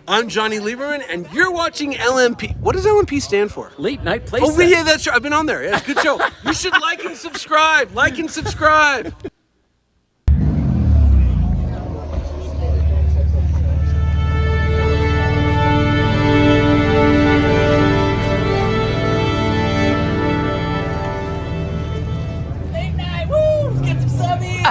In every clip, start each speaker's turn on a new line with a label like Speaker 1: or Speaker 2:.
Speaker 1: I'm Johnny Lieberman, and you're watching LNP. What does LNP stand for?
Speaker 2: Late Night Playset.
Speaker 1: Oh, yeah, that's right. I've been on there. Yeah, it's a good show. You should like and subscribe. Like and subscribe.
Speaker 3: Late night, woo! Let's get some subbies!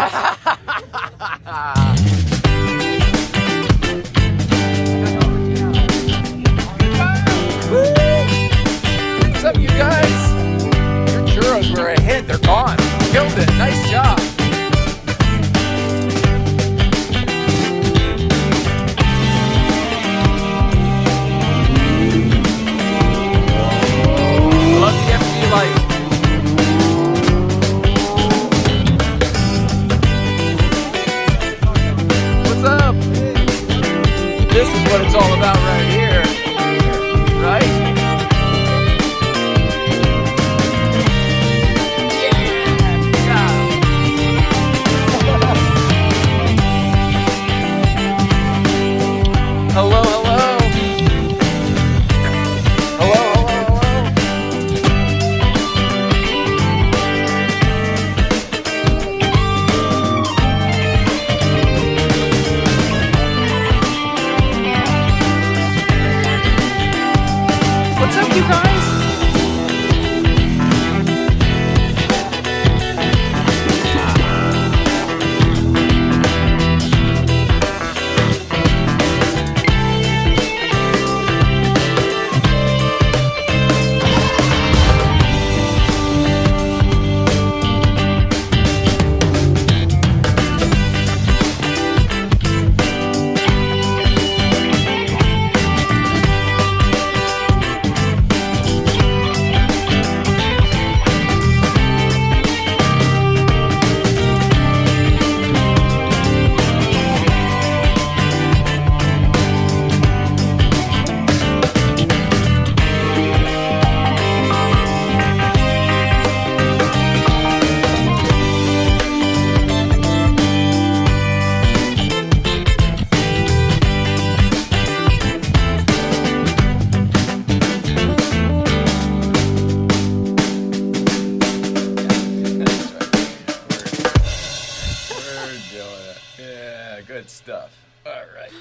Speaker 2: What's up, you guys? Your churros were a hit. They're gone. Killed it. Nice job. Love the FD light. What's up? This is what it's all about right here. Right? Hello, hello. Hello, hello, hello. What's up, you guys? Good stuff. All right.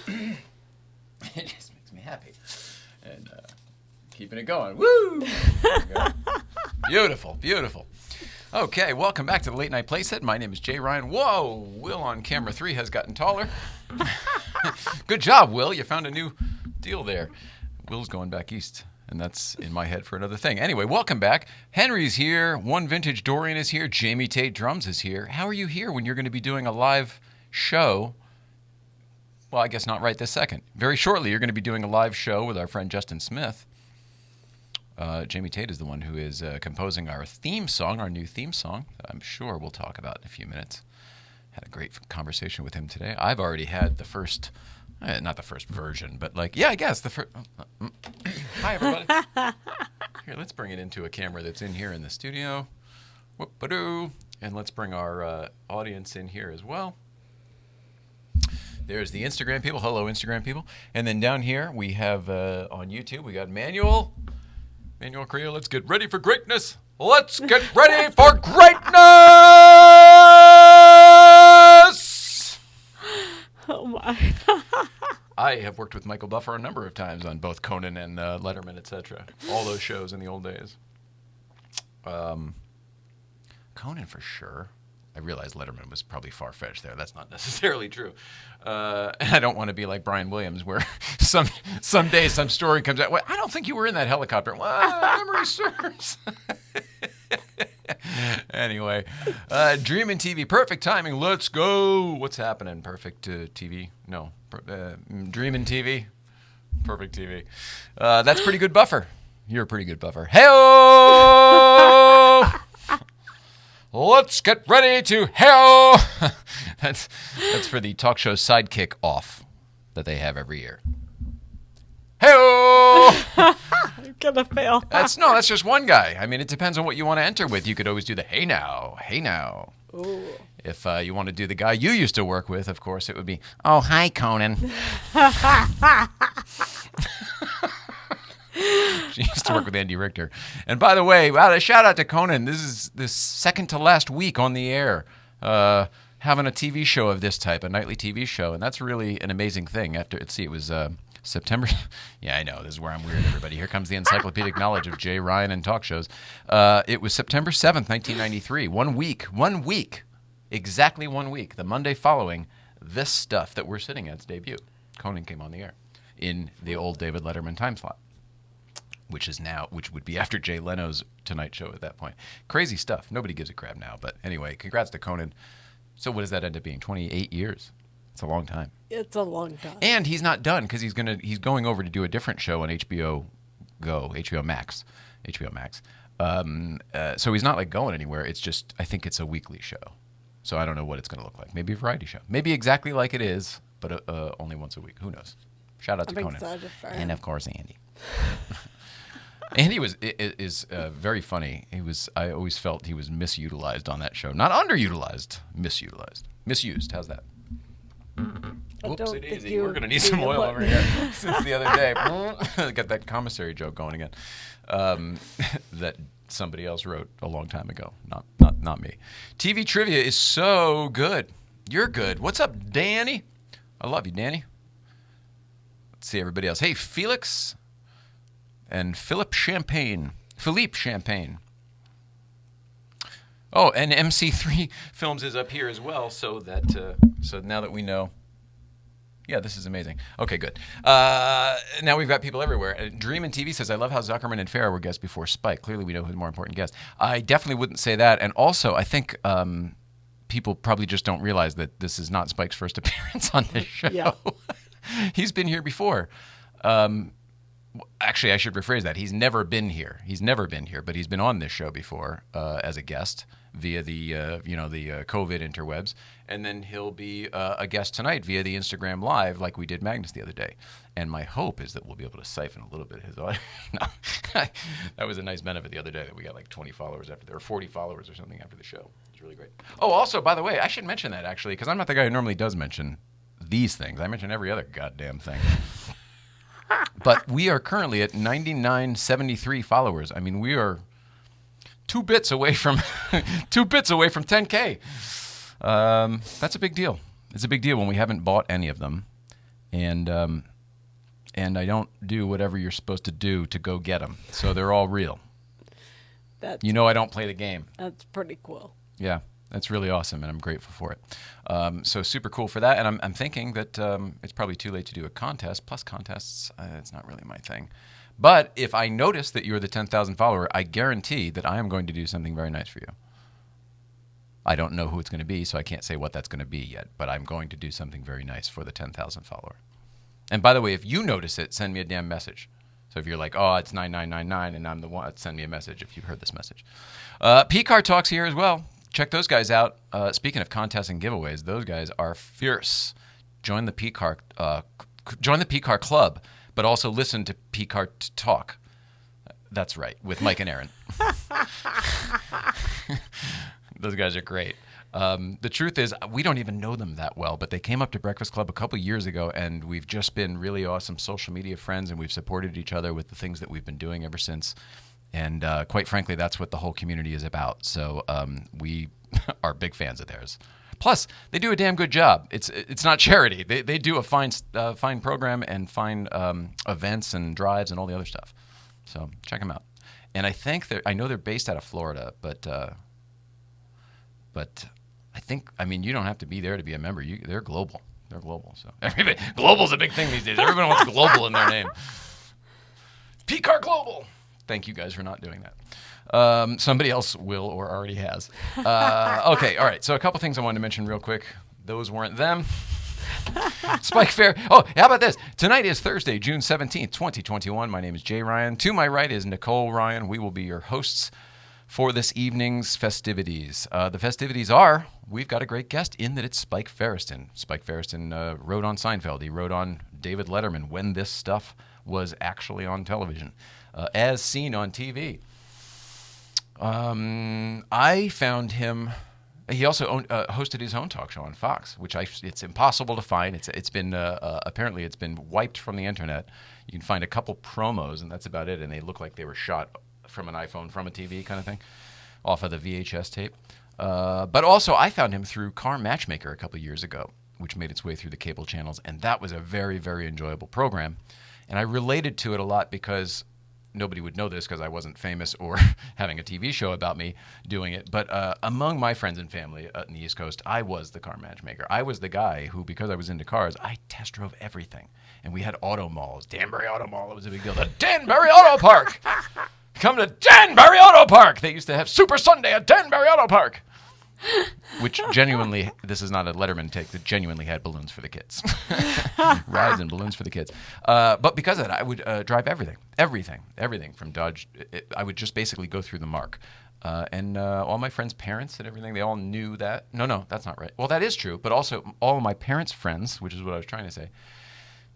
Speaker 2: It just makes me happy. And keeping it going. Woo! There we go. Beautiful, beautiful. Okay, welcome back to the Late Night Playset. My name is Jay Ryan. Whoa! Will on camera 3 has gotten taller. Good job, Will. You found a new deal there. Will's going back east, and that's in my head for another thing. Anyway, welcome back. Henry's here. One Vintage Dorian is here. Jamie Tate Drums is here. How are you here when you're going to be doing a live show? Well, I guess not right this second. Very shortly, you're going to be doing a live show with our friend Justin Smith. Jamie Tate is the one who is composing our theme song, our new theme song, that I'm sure we'll talk about in a few minutes. Had a great conversation with him today. I've already had the first, not the first version, but like, yeah, I guess the first. Hi, everybody. Here, let's bring it into a camera that's in here in the studio. Whoop-a-doo. And let's bring our audience in here as well. There's the Instagram people. Hello, Instagram people. And then down here, we have on YouTube, we got Manuel Creel. Let's get ready for greatness. Let's get ready for greatness!
Speaker 4: Oh, my.
Speaker 2: I have worked with Michael Buffer a number of times on both Conan and Letterman, etc. All those shows in the old days. Conan for sure. I realized Letterman was probably far-fetched there. That's not necessarily true. And I don't want to be like Brian Williams, where someday some story comes out. Well, I don't think you were in that helicopter. Well, memory serves. Anyway, Dreamin' TV, perfect timing. Let's go. What's happening? Perfect TV? No. Dreamin' TV, perfect TV. That's pretty good buffer. You're a pretty good buffer. Hey-o! Let's get ready to hell. That's for the talk show sidekick off that they have every year. Hey-o!
Speaker 4: You're gonna fail.
Speaker 2: That's just one guy. I mean, it depends on what you want to enter with. You could always do the hey now.
Speaker 4: Ooh.
Speaker 2: If you want to do the guy you used to work with, of course, it would be, oh, hi, Conan. She used to work with Andy Richter. And by the way, a shout out to Conan. This is the second to last week on the air, having a TV show of this type, a nightly TV show, and that's really an amazing thing. It was September. Yeah, I know. This is where I'm weird, everybody. Here comes the encyclopedic knowledge of Jay Ryan and talk shows. It was September 7th, 1993. 1 week, exactly 1 week, the Monday following this stuff that we're sitting at's debut. Conan came on the air in the old David Letterman time slot, which would be after Jay Leno's Tonight Show at that point. Crazy stuff. Nobody gives a crap now. But anyway, congrats to Conan. So what does that end up being? 28 years. It's a long time.
Speaker 4: It's a long time.
Speaker 2: And he's not done because he's going over to do a different show on HBO Max. So he's not like going anywhere. It's just, I think it's a weekly show. So I don't know what it's going to look like. Maybe a variety show. Maybe exactly like it is, but only once a week. Who knows? Shout out to Conan.
Speaker 4: Excited for him.
Speaker 2: And of course, Andy. Andy is very funny. I always felt he was misutilized on that show. Not underutilized, misused. How's that? Whoopsie daisy. We're going to need some oil over here. Since the other day. Got that commissary joke going again. That somebody else wrote a long time ago. Not me. TV trivia is so good. You're good. What's up, Danny? I love you, Danny. Let's see everybody else. Hey, Felix and Philippe Champagne. Oh, and MC3 Films is up here as well, so now that we know. Yeah, this is amazing. Okay, good. Now we've got people everywhere. Dream and TV says, I love how Zuckerman and Farrah were guests before Spike. Clearly we know who's the more important guest. I definitely wouldn't say that. And also, I think people probably just don't realize that this is not Spike's first appearance on this show.
Speaker 4: Yeah.
Speaker 2: He's been here before. Actually, I should rephrase that. He's never been here, but he's been on this show before as a guest via the COVID interwebs, and then he'll be a guest tonight via the Instagram Live, like we did Magnus the other day. And my hope is that we'll be able to siphon a little bit of his audience. No, that was a nice benefit the other day that we got like 20 followers after there, or 40 followers or something after the show. It's really great. Oh, also, by the way, I should mention that actually, because I'm not the guy who normally does mention these things. I mention every other goddamn thing. But we are currently at 9,973 followers. I mean, we are 2 bits away from 10K. That's a big deal. It's a big deal when we haven't bought any of them, and I don't do whatever you're supposed to do to go get them. So they're all real. I don't play the game.
Speaker 4: That's pretty cool.
Speaker 2: Yeah. That's really awesome, and I'm grateful for it. So super cool for that, and I'm thinking that it's probably too late to do a contest. Plus contests, it's not really my thing. But if I notice that you're the 10,000 follower, I guarantee that I am going to do something very nice for you. I don't know who it's going to be, so I can't say what that's going to be yet, but I'm going to do something very nice for the 10,000 follower. And by the way, if you notice it, send me a damn message. So if you're like, oh, it's 9999 and I'm the one, send me a message if you've heard this message. P-Car Talk's here as well. Check those guys out. Speaking of contests and giveaways, those guys are fierce. Join the P-Car Club, but also listen to P-Car Talk. That's right, with Mike and Aaron. Those guys are great. The truth is, we don't even know them that well, but they came up to Breakfast Club a couple years ago, and we've just been really awesome social media friends, and we've supported each other with the things that we've been doing ever since. And quite frankly, that's what the whole community is about. So we are big fans of theirs. Plus, they do a damn good job. It's not charity. They do a fine program and fine events and drives and all the other stuff. So check them out. And I know they're based out of Florida, but I think, you don't have to be there to be a member. They're global. They're global. So everybody, global's a big thing these days. Everyone wants global in their name. P-Car Global. Thank you guys for not doing that. Somebody else will or already has. Okay, all right. So a couple things I wanted to mention real quick. Those weren't them. Spike Fair. Oh, how about this? Tonight is Thursday, June 17th, 2021. My name is Jay Ryan. To my right is Nicole Ryan. We will be your hosts for this evening's festivities. The festivities are, we've got a great guest in that it's Spike Feresten. Spike Feresten wrote on Seinfeld. He wrote on David Letterman when this stuff was actually on television. As seen on TV. I found him He also hosted his own talk show on Fox, which it's impossible to find. It's been apparently it's been wiped from the internet. You can find a couple promos, and that's about it. And they look like they were shot from an iPhone, from a TV kind of thing, off of the VHS tape. But also, I found him through Car Matchmaker a couple years ago, which made its way through the cable channels, and that was a very, very enjoyable program. And I related to it a lot because nobody would know this because I wasn't famous or having a TV show about me doing it. But among my friends and family in the East Coast, I was the car matchmaker. I was the guy who, because I was into cars, I test drove everything. And we had auto malls. Danbury Auto Mall, it was a big deal. The Danbury Auto Park! Come to Danbury Auto Park! They used to have Super Sunday at Danbury Auto Park! Which genuinely, this is not a Letterman take, that genuinely had balloons for the kids. Rides and balloons for the kids. But because of that, I would drive everything from Dodge. I would just basically go through the mark. And all my friends' parents and everything, they all knew that. No, that's not right. Well, that is true, but also all of my parents' friends, which is what I was trying to say,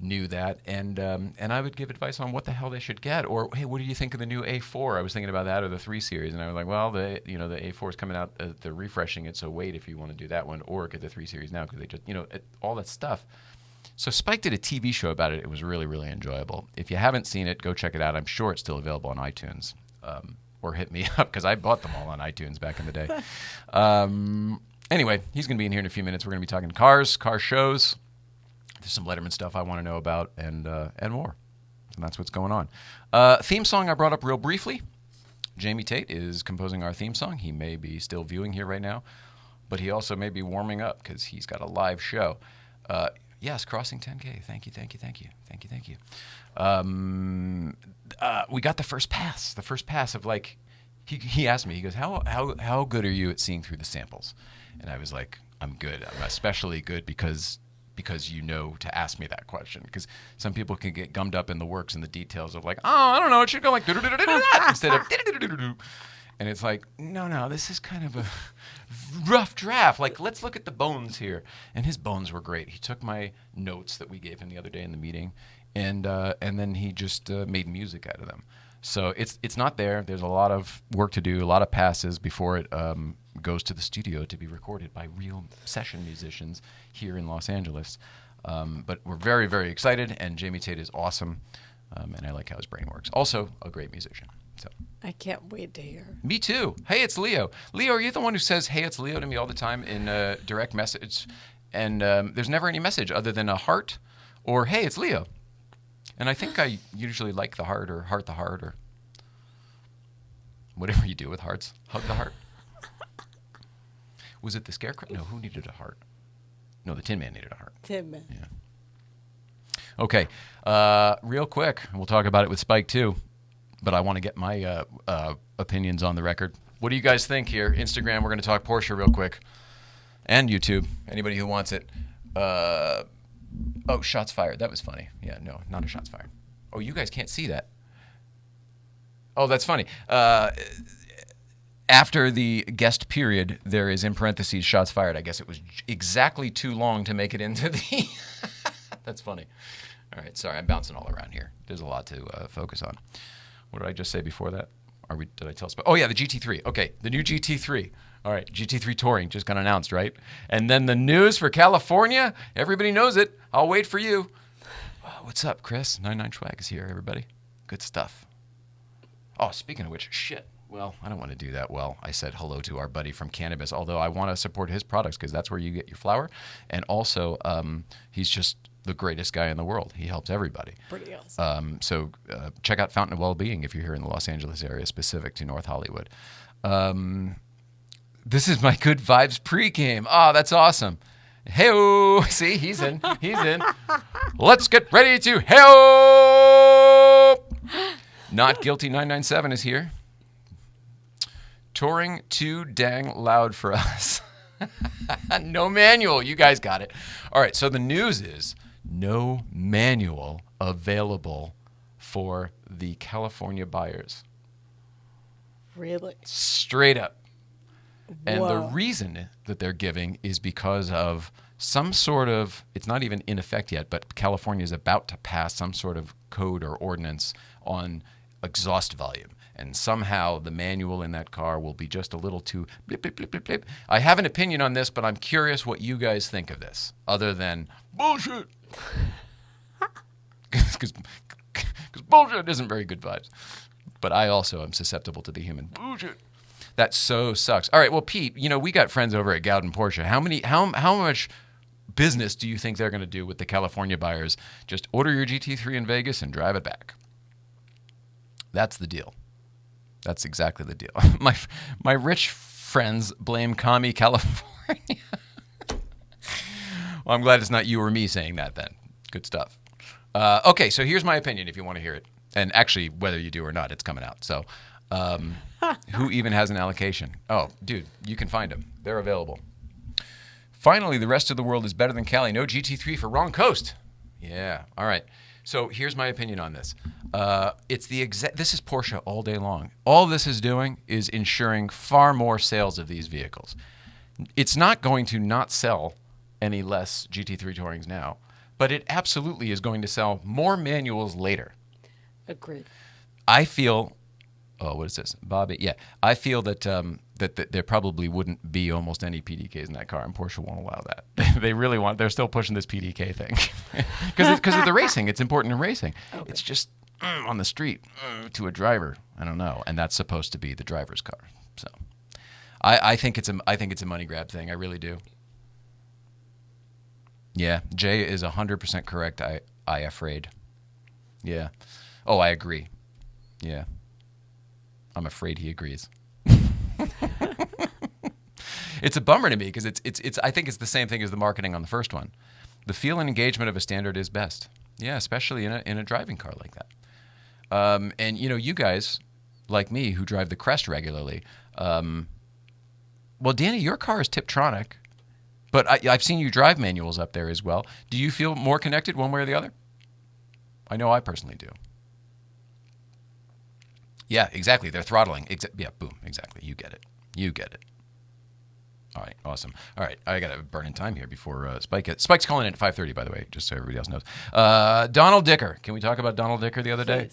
Speaker 2: knew that, and I would give advice on what the hell they should get, or hey, what do you think of the new A4? I was thinking about that, or the 3 Series, and I was like, well, the A4 is coming out, they're refreshing it, so wait if you want to do that one, or get the 3 Series now because they just all that stuff. So Spike did a TV show about it. It was really, really enjoyable. If you haven't seen it, go check it out. I'm sure it's still available on iTunes, or hit me up because I bought them all on iTunes back in the day. Anyway, he's going to be in here in a few minutes. We're going to be talking cars, car shows. There's some Letterman stuff I want to know about, and more. And that's what's going on. Theme song I brought up real briefly. Jamie Tate is composing our theme song. He may be still viewing here right now, but he also may be warming up because he's got a live show. Yes, crossing 10K. Thank you. We got the first pass. The first pass of like, he asked me, he goes, how good are you at seeing through the samples? And I was like, I'm good. I'm especially good because you know to ask me that question, because some people can get gummed up in the works and the details of like, oh, I don't know, it should go like instead of and it's like, no, this is kind of a rough draft. Like, let's look at the bones here. And his bones were great. He took my notes that we gave him the other day in the meeting, and then he just made music out of them. So it's not there. There's a lot of work to do, a lot of passes before it goes to the studio to be recorded by real session musicians here in Los Angeles. But we're very, very excited, and Jamie Tate is awesome, and I like how his brain works. Also, a great musician. So
Speaker 4: I can't wait to hear.
Speaker 2: Me too. Hey, it's Leo. Leo, are you the one who says, hey, it's Leo to me all the time in direct message? And there's never any message other than a heart or, hey, it's Leo. And I think I usually like the heart or heart the heart or whatever you do with hearts. Hug the heart. Was it the Scarecrow? No, who needed a heart? No, the Tin Man needed a heart.
Speaker 4: Tin Man.
Speaker 2: Yeah. Okay. Real quick, we'll talk about it with Spike too, but I want to get my opinions on the record. What do you guys think here? Instagram, we're going to talk Porsche real quick. And YouTube, anybody who wants it. Oh, shots fired. That was funny. Yeah, no, not a shots fired. Oh, you guys can't see that. Oh, that's funny. After the guest period, there is in parentheses shots fired. I guess it was exactly too long to make it into the... That's funny. All right, sorry, I'm bouncing all around here. There's a lot to focus on. What did I just say before that? Did I tell us? Oh, yeah, the GT3. Okay, the new GT3. All right, GT3 Touring just got announced, right? And then the news for California. Everybody knows it. I'll wait for you. Oh, what's up, Chris? 99 Schwag is here, everybody. Good stuff. Oh, speaking of which, shit. Well, I don't want to do that. Well, I said hello to our buddy from Cannabis, although I want to support his products because that's where you get your flower. And also, he's just the greatest guy in the world. He helps everybody.
Speaker 4: Pretty awesome.
Speaker 2: So check out Fountain of Wellbeing if you're here in the Los Angeles area, specific to North Hollywood. This is my Good Vibes pregame. Oh, that's awesome. Hey-o. See, he's in. Let's get ready to hey-o. Not Guilty 997 is here. Touring too dang loud for us. No manual. You guys got it. All right, so the news is no manual available for the California buyers.
Speaker 4: Really?
Speaker 2: Straight up. And the
Speaker 4: Whoa.
Speaker 2: reason that they're giving is because of some sort of, it's not even in effect yet, but California is about to pass some sort of code or ordinance on exhaust volume. and somehow the manual in that car will be just a little too blip, blip, blip, blip, blip. I have an opinion on this, but I'm curious what you guys think of this, other than bullshit. Because bullshit isn't very good vibes. But I also am susceptible to the human bullshit. That so sucks. All right, well, Pete, we got friends over at Gowden Porsche. How much business do you think they're going to do with the California buyers? Just order your GT3 in Vegas and drive it back. That's the deal. That's exactly the deal. My rich friends blame commie California. Well, I'm glad it's not you or me saying that then. Good stuff. Okay, so here's my opinion if you want to hear it. And actually, whether you do or not, it's coming out. So who even has an allocation? Oh, dude, you can find them. They're available. Finally, the rest of the world is better than Cali. No GT3 for wrong coast. Yeah, all right. So here's my opinion on this. This is Porsche all day long. All this is doing is ensuring far more sales of these vehicles. It's not going to not sell any less GT3 Tourings now, but it absolutely is going to sell more manuals later.
Speaker 4: Agreed.
Speaker 2: I feel, what is this, Bobby? Yeah, I feel that that there probably wouldn't be almost any PDKs in that car, and Porsche won't allow that. They really want. They're still pushing this PDK thing because of the racing. It's important in racing. Okay. It's just on the street to a driver. I don't know, and that's supposed to be the driver's car. So, I think it's a money grab thing. I really do. Yeah, Jay is 100% correct. I afraid. Yeah. Oh, I agree. Yeah. I'm afraid he agrees. It's a bummer to me because it's I think it's the same thing as the marketing on the first one. The feel and engagement of a standard is best. Yeah, especially in a driving car like that. And you guys like me who drive the Crest regularly. Well, Danny, your car is Tiptronic, but I've seen you drive manuals up there as well. Do you feel more connected one way or the other? I know I personally do. Yeah, exactly. They're throttling. Yeah, boom. Exactly. You get it. All right, awesome. All right, I got to burn in time here before Spike's calling in at 5:30, by the way, just so everybody else knows. Donald Dicker. Can we talk about Donald Dicker the other day?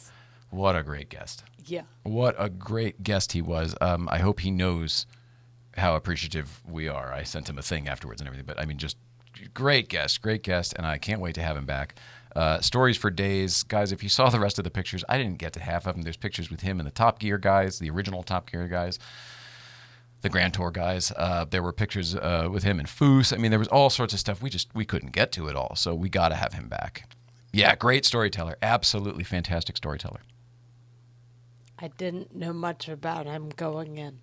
Speaker 2: What a great guest. Yeah. What a great guest he was. I hope he knows how appreciative we are. I sent him a thing afterwards and everything, but I mean, just great guest, and I can't wait to have him back. Stories for days. Guys, if you saw the rest of the pictures, I didn't get to half of them. There's pictures with him and the Top Gear guys, the original Top Gear guys, the Grand Tour guys. There were pictures with him and Foose. I mean, there was all sorts of stuff. We couldn't get to it all, so we got to have him back. Yeah, great storyteller. Absolutely fantastic storyteller.
Speaker 4: I didn't know much about him going in,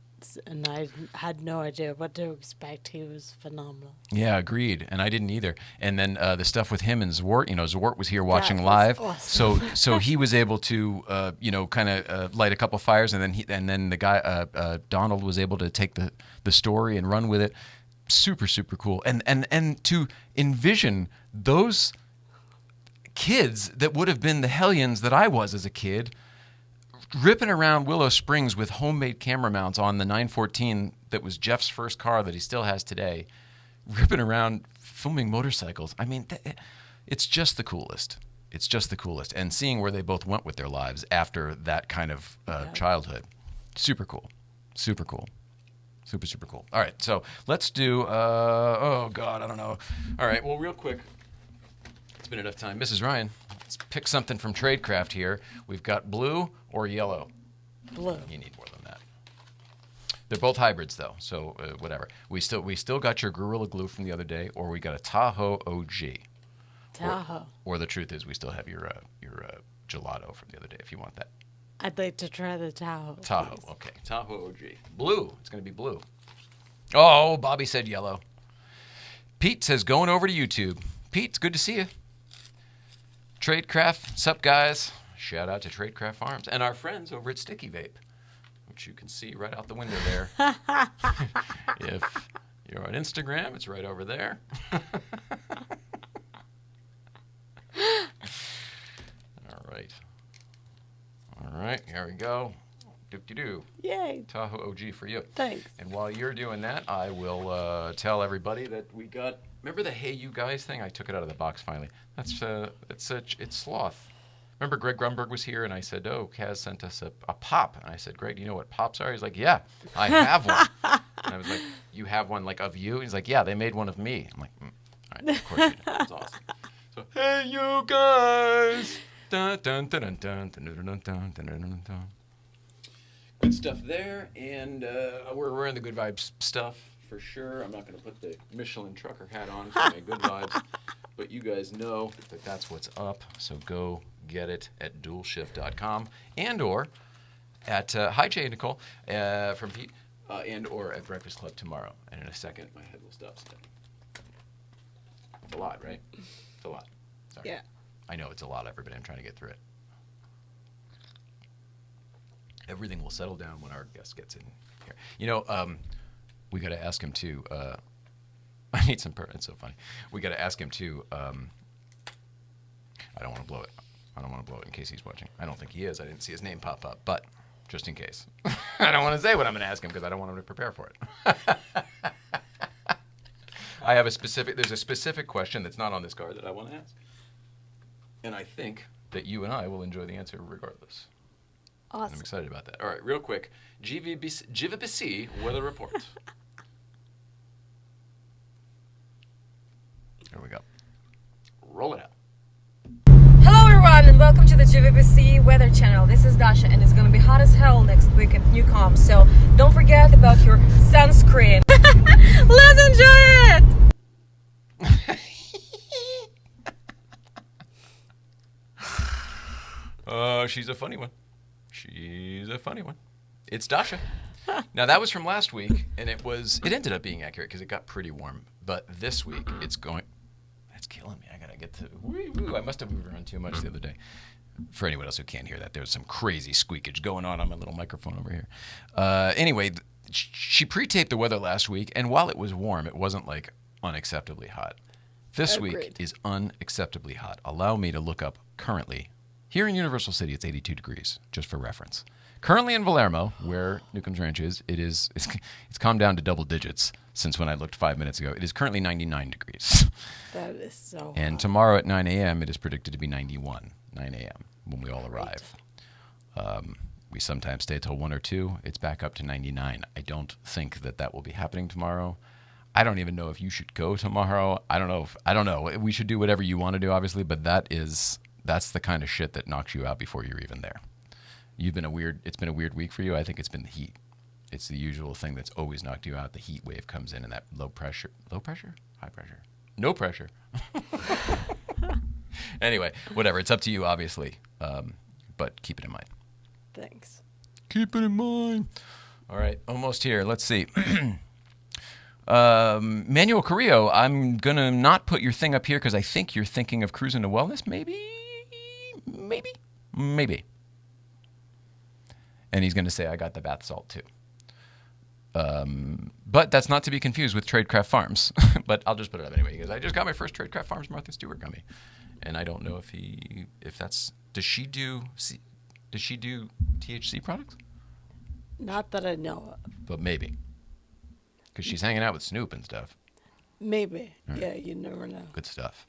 Speaker 4: and I had no idea what to expect. He was phenomenal. Yeah,
Speaker 2: agreed. And I didn't either. And then the stuff with him and Zwart, Zwart was here watching live. Awesome. So he was able to, kind of light a couple fires, and then the guy, Donald, was able to take the story and run with it. Super, super cool. And to envision those kids that would have been the hellions that I was as a kid, ripping around Willow Springs with homemade camera mounts on the 914 that was Jeff's first car that he still has today, ripping around filming motorcycles. I mean, it's just the coolest. It's just the coolest. And seeing where they both went with their lives after that kind of childhood. Super cool. Super cool. Super, super cool. All right, so let's do, I don't know. All right, well, real quick. It's been enough time. Mrs. Ryan, let's pick something from Tradecraft here. We've got blue or yellow.
Speaker 4: Blue.
Speaker 2: You need more than that. They're both hybrids, though, so whatever. We still got your Gorilla Glue from the other day, or we got a Tahoe OG.
Speaker 4: Tahoe.
Speaker 2: Or the truth is, we still have your gelato from the other day, if you want that.
Speaker 4: I'd like to try the Tahoe.
Speaker 2: Tahoe, please. Okay. Tahoe OG. Blue. It's going to be blue. Oh, Bobby said yellow. Pete says going over to YouTube. Pete, it's good to see you. Tradecraft, sup guys? Shout out to Tradecraft Farms and our friends over at Sticky Vape, which you can see right out the window there. If you're on Instagram, it's right over there. All right, here we go. Do-do-do.
Speaker 4: Yay.
Speaker 2: Tahoe OG for you.
Speaker 4: Thanks.
Speaker 2: And while you're doing that, I will tell everybody that we got. Remember the Hey You Guys thing? I took it out of the box finally. It's Sloth. remember Greg Grunberg was here, and I said, "Oh, Kaz sent us a pop," and I said, "Greg, do you know what pops are?" He's like, "Yeah, I have one." And I was like, "You have one like of you?" He's like, "Yeah, they made one of me." I'm like, All right, of course you do. That's awesome. So, hey, you guys. Dun, dun, dun, dun, dun, dun, dun, dun, dun, dun, dun, dun. Good stuff there, and we're in the good vibes stuff for sure. I'm not going to put the Michelin trucker hat on for my good vibes, but you guys know that that's what's up. So go get it at dualshift.com and or at Hi Jay and Nicole from Pete and or at Breakfast Club tomorrow. And in a second, my head will stop spinning. It's a lot, right? It's a lot. Sorry.
Speaker 4: Yeah.
Speaker 2: I know it's a lot, everybody. I'm trying to get through it. Everything will settle down when our guest gets in here. You know, we got to ask him too. I need some. It's so funny. We got to ask him too. I don't want to blow it. I don't want to blow it in case he's watching. I don't think he is. I didn't see his name pop up, but just in case, I don't want to say what I'm going to ask him because I don't want him to prepare for it. I have a specific. There's a specific question that's not on this card that I want to ask, and I think that you and I will enjoy the answer regardless.
Speaker 4: Awesome.
Speaker 2: I'm excited about that. All right, real quick. GVBC weather report. Here we go. Roll it out.
Speaker 5: Hello everyone and welcome to the GVBC Weather Channel. This is Dasha and it's gonna be hot as hell next week at Newcomb, so don't forget about your sunscreen. Let's enjoy it!
Speaker 2: She's a funny one. She's a funny one. It's Dasha. Now that was from last week, and it ended up being accurate because it got pretty warm. But this week, it's killing me. I gotta get to. I must have moved around too much the other day. For anyone else who can't hear that, there's some crazy squeakage going on my little microphone over here. Anyway, she pre-taped the weather last week, and while it was warm, it wasn't like unacceptably hot. This week is unacceptably hot. Allow me to look up currently. Here in Universal City, it's 82 degrees, just for reference. Currently in Valermo, where Newcomb's Ranch is, it's calmed down to double digits since when I looked 5 minutes ago. It is currently 99 degrees.
Speaker 4: That is so
Speaker 2: And
Speaker 4: hot.
Speaker 2: tomorrow at 9 a.m., it is predicted to be 91, 9 a.m., when we all arrive. We sometimes stay till 1 or 2. It's back up to 99. I don't think that will be happening tomorrow. I don't even know if you should go tomorrow. I don't know. We should do whatever you want to do, obviously, but that's the kind of shit that knocks you out before you're even there. It's been a weird week for you. I think it's been the heat. It's the usual thing that's always knocked you out. The heat wave comes in and that low pressure, high pressure, no pressure. Anyway, whatever. It's up to you, obviously. But keep it in mind.
Speaker 4: Thanks.
Speaker 2: Keep it in mind. All right. Almost here. Let's see. Manuel Carrillo, I'm going to not put your thing up here because I think you're thinking of cruising to wellness. Maybe. And he's going to say, I got the bath salt too. But that's not to be confused with Tradecraft Farms. But I'll just put it up anyway. He goes, I just got my first Tradecraft Farms Martha Stewart gummy. And I don't know if that's, does she do THC products?
Speaker 4: Not that I know of.
Speaker 2: But maybe. Because she's hanging out with Snoop and stuff.
Speaker 4: Maybe. Right. Yeah, you never know.
Speaker 2: Good stuff.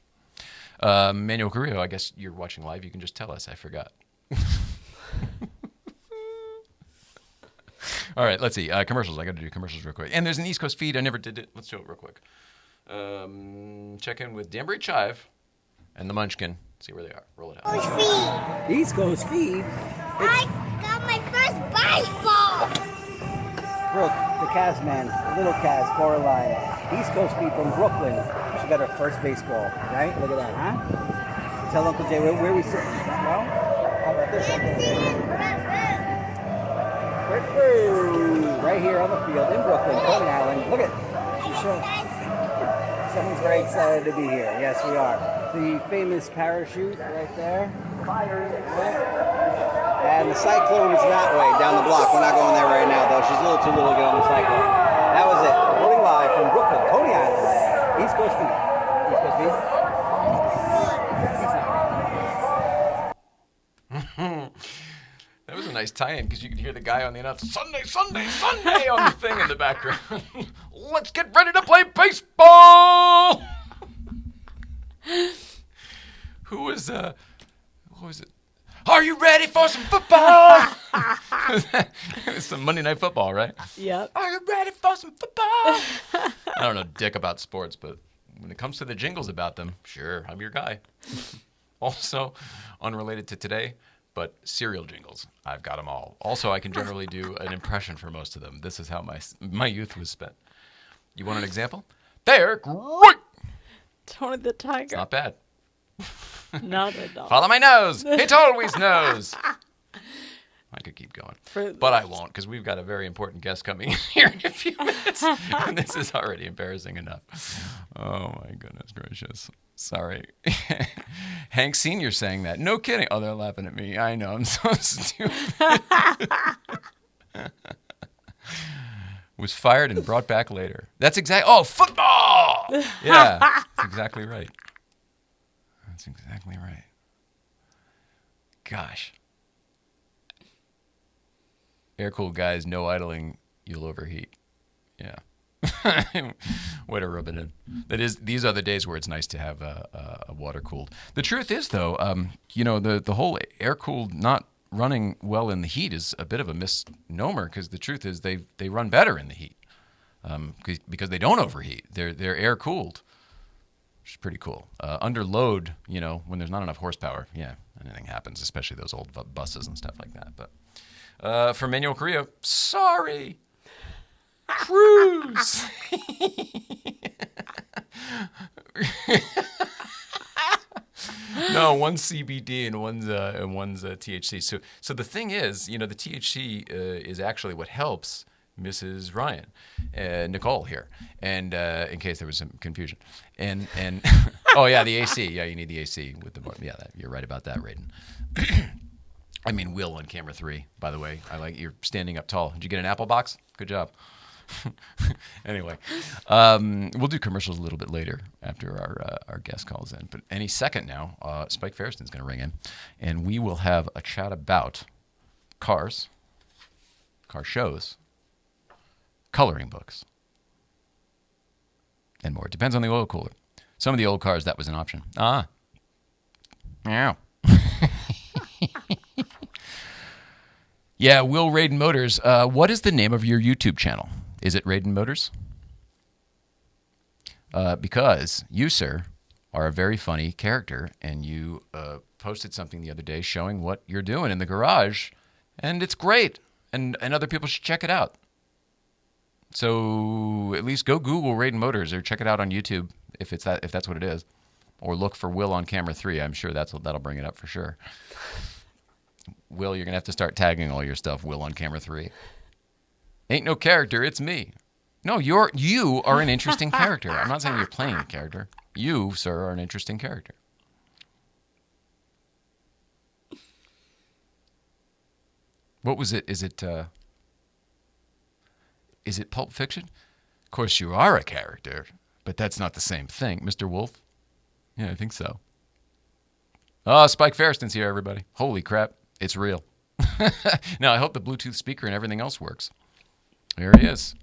Speaker 2: Manuel Carrillo, I guess you're watching live. You can just tell us. I forgot. All right, let's see. Commercials. I got to do commercials real quick. And there's an East Coast feed. I never did it. Let's do it real quick. Check in with Danbury Chive and the Munchkin. See where they are. Roll it out.
Speaker 6: East Coast feed.
Speaker 7: I got my first baseball!
Speaker 6: Brooke, the Cavs man, little Cavs, Coraline. East Coast feed from Brooklyn. She got her first baseball, right? Look at that, huh? Tell Uncle Jay where we sit. No? How about this? Right here on the field in Brooklyn, Coney Island. Look at someone's very excited to be here. Yes, we are. The famous parachute right there. And the Cyclone is that way, down the block. We're not going there right now, though. She's a little too little to get on the Cyclone. That was it. Reporting live from Brooklyn, Coney Island. East Coast feed. East Coast feed.
Speaker 2: That was a nice tie-in because you could hear the guy on the announce, Sunday, Sunday, Sunday on the thing in the background. Let's get ready to play baseball! What was it? Are you ready for some football? It's some Monday Night Football, right?
Speaker 4: Yep.
Speaker 2: Are you ready for some football? I don't know dick about sports, but when it comes to the jingles about them, sure, I'm your guy. Also, unrelated to today, but cereal jingles. I've got them all. Also, I can generally do an impression for most of them. This is how my youth was spent. You want an example? They're great.
Speaker 4: Tony the Tiger.
Speaker 2: It's not bad.
Speaker 4: No, they don't.
Speaker 2: Follow my nose. It always knows. I could keep going, but I won't because we've got a very important guest coming in here in a few minutes. And this is already embarrassing enough. Oh, my goodness gracious. Sorry. Hank Sr. saying that. No kidding. Oh, they're laughing at me. I know. I'm so stupid. Was fired and brought back later. That's exactly. Oh, football! Yeah, that's exactly right. That's exactly right. Gosh. Air-cooled guys, no idling, you'll overheat. Yeah. Way to rub it in. These are the days where it's nice to have a water-cooled. The truth is, though, the whole air-cooled not running well in the heat is a bit of a misnomer because the truth is they run better in the heat because they don't overheat. They're air-cooled, which is pretty cool. Under load, when there's not enough horsepower, yeah, anything happens, especially those old buses and stuff like that. But for Manuel Carrillo, sorry. Cruise. No, one's CBD and one's THC. So the thing is, the THC is actually what helps Mrs. Ryan, Nicole here, and in case there was some confusion, and oh yeah, the AC. Yeah, you need the AC with the yeah. You're right about that, Raiden. I mean, Will on camera 3, by the way. I like you're standing up tall. Did you get an apple box? Good job. Anyway, we'll do commercials a little bit later after our guest calls in. But any second now, Spike Feresten's going to ring in, and we will have a chat about cars, car shows, coloring books, and more. It depends on the oil cooler. Some of the old cars, that was an option. Meow. Yeah, Will Raiden Motors. What is the name of your YouTube channel? Is it Raiden Motors? Because you, sir, are a very funny character, and you posted something the other day showing what you're doing in the garage, and it's great, and other people should check it out. So at least go Google Raiden Motors or check it out on YouTube if that's what it is, or look for Will on camera 3. I'm sure that'll bring it up for sure. Will, you're going to have to start tagging all your stuff, Will on camera 3. Ain't no character, it's me. No, you are an interesting character. I'm not saying you're playing a character. You, sir, are an interesting character. What was it? Is it Pulp Fiction? Of course, you are a character, but that's not the same thing. Mr. Wolf? Yeah, I think so. Oh, Spike Feresten's here, everybody. Holy crap. It's real. Now, I hope the Bluetooth speaker and everything else works. There he is.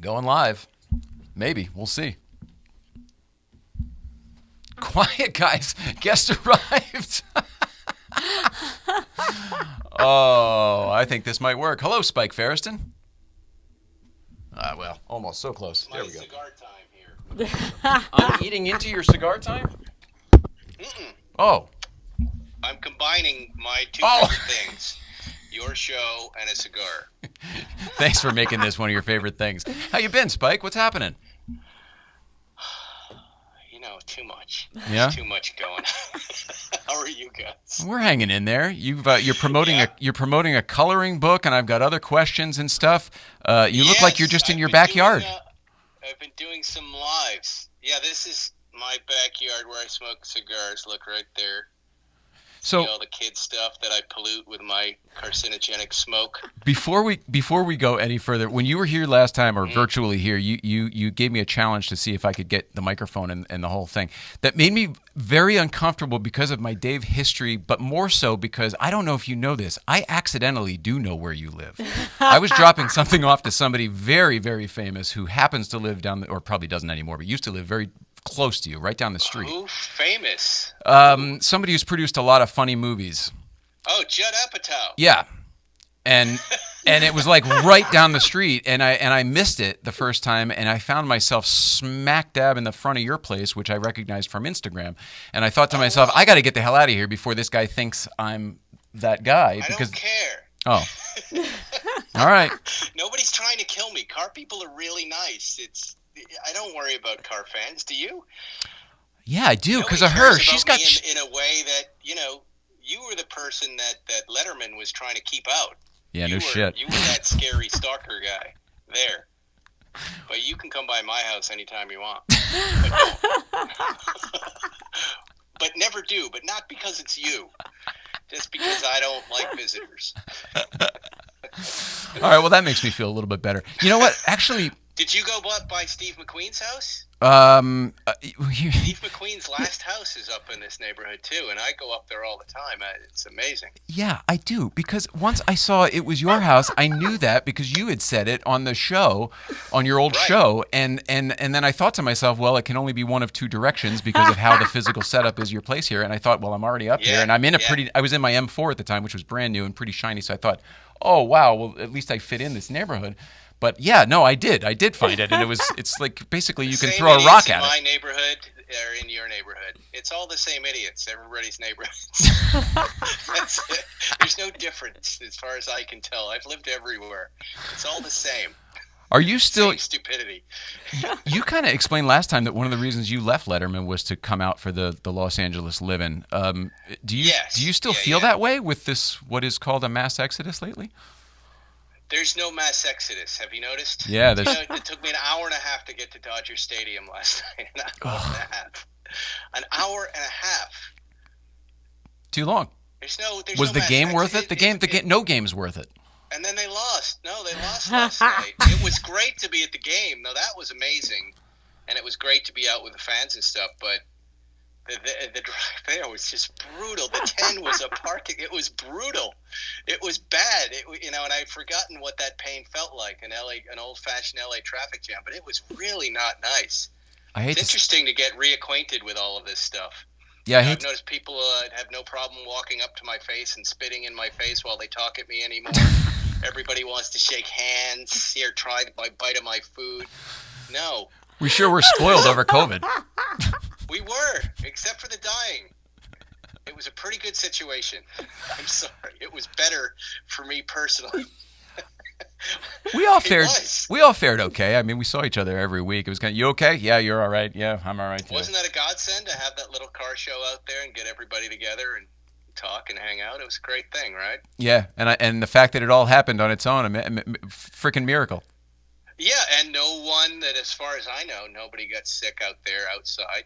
Speaker 2: Going live. Maybe. We'll see. Quiet, guys. Guest arrived. Oh, I think this might work. Hello, Spike Feresten. Well, almost. So close. There we go.
Speaker 8: Cigar time here.
Speaker 2: I'm eating into your cigar time?
Speaker 8: Mm-mm.
Speaker 2: Oh.
Speaker 8: I'm combining my two favorite things. Your show and a cigar.
Speaker 2: Thanks for making this one of your favorite things. How you been, Spike? What's happening?
Speaker 8: Too much.
Speaker 2: Yeah?
Speaker 8: There's too much going on. How are you guys?
Speaker 2: We're hanging in there. You're promoting a coloring book, and I've got other questions and stuff. You look like you're just in your backyard.
Speaker 8: I've been doing some lives. Yeah, this is my backyard where I smoke cigars. Look right there.
Speaker 2: So
Speaker 8: all the kid stuff that I pollute with my carcinogenic smoke.
Speaker 2: Before we go any further, when you were here last time or virtually here, you gave me a challenge to see if I could get the microphone and the whole thing. That made me very uncomfortable because of my Dave history, but more so because I don't know if you know this. I accidentally do know where you live. I was dropping something off to somebody very, very famous who happens to live or probably doesn't anymore, but used to live very close to you, right down the street.
Speaker 8: Who famous?
Speaker 2: Somebody who's produced a lot of funny movies.
Speaker 8: Oh, Judd Apatow.
Speaker 2: Yeah. And it was like right down the street, and I missed it the first time, and I found myself smack dab in the front of your place, which I recognized from Instagram. And I thought to myself, I got to get the hell out of here before this guy thinks I'm that guy.
Speaker 8: I don't care.
Speaker 2: Oh. All right.
Speaker 8: Nobody's trying to kill me. Car people are really nice. I don't worry about car fans. Do you?
Speaker 2: Yeah, I do, because of
Speaker 8: Nobody
Speaker 2: her.
Speaker 8: cares
Speaker 2: She's
Speaker 8: about
Speaker 2: got
Speaker 8: me in a way that, you were the person that Letterman was trying to keep out.
Speaker 2: Yeah,
Speaker 8: You were
Speaker 2: shit.
Speaker 8: that scary stalker guy there. But you can come by my house anytime you want. But never do. But not because it's you. Just because I don't like visitors.
Speaker 2: All right, well, that makes me feel a little bit better. You know what? Actually...
Speaker 8: Did you go by Steve McQueen's house?
Speaker 2: Steve
Speaker 8: McQueen's last house is up in this neighborhood too, and I go up there all the time. It's amazing.
Speaker 2: Yeah, I do, because once I saw it was your house, I knew that because you had said it on the show, on your old show, and then I thought to myself, well, it can only be one of two directions because of how the physical setup is your place here, and I thought, well, I'm already up here, and I'm in I was in my M4 at the time, which was brand new and pretty shiny, so I thought, oh, wow, well, at least I fit in this neighborhood. But yeah, no, I did find it, and it's like basically you can throw a rock at it.
Speaker 8: My neighborhood or in your neighborhood, it's all the same idiots. Everybody's neighborhoods. That's it. There's no difference as far as I can tell. I've lived everywhere. It's all the same.
Speaker 2: Are you still
Speaker 8: same stupidity?
Speaker 2: You kind of explained last time that one of the reasons you left Letterman was to come out for the Los Angeles living. Do you still feel that way with this what is called a mass exodus lately?
Speaker 8: There's no mass exodus. Have you noticed?
Speaker 2: Yeah,
Speaker 8: it took me an hour and a half to get to Dodger Stadium last night. An hour and a half. An hour and a half.
Speaker 2: Too long.
Speaker 8: Was
Speaker 2: the game worth it? No game's worth it.
Speaker 8: And then they lost. No, they lost last night. It was great to be at the game. No, that was amazing. And it was great to be out with the fans and stuff, but the drive there was just brutal. The 10 was a parking. It was brutal. It was bad. And I'd forgotten what that pain felt like an old-fashioned LA traffic jam. But it was really not nice. It's interesting to get reacquainted with all of this stuff.
Speaker 2: Yeah,
Speaker 8: I've noticed people have no problem walking up to my face and spitting in my face while they talk at me anymore. Everybody wants to shake hands. Here, try my bite of my food. No.
Speaker 2: We sure were spoiled over COVID.
Speaker 8: We were, except for the dying. It was a pretty good situation. I'm sorry. It was better for me personally.
Speaker 2: We all fared okay. I mean, we saw each other every week. It was kind of, you okay? Yeah, you're all right. Yeah, I'm all right too.
Speaker 8: Wasn't that a godsend to have that little car show out there and get everybody together and talk and hang out? It was a great thing, right?
Speaker 2: Yeah, and the fact that it all happened on its own, freaking miracle.
Speaker 8: Yeah, and no one that, as far as I know, nobody got sick out there outside.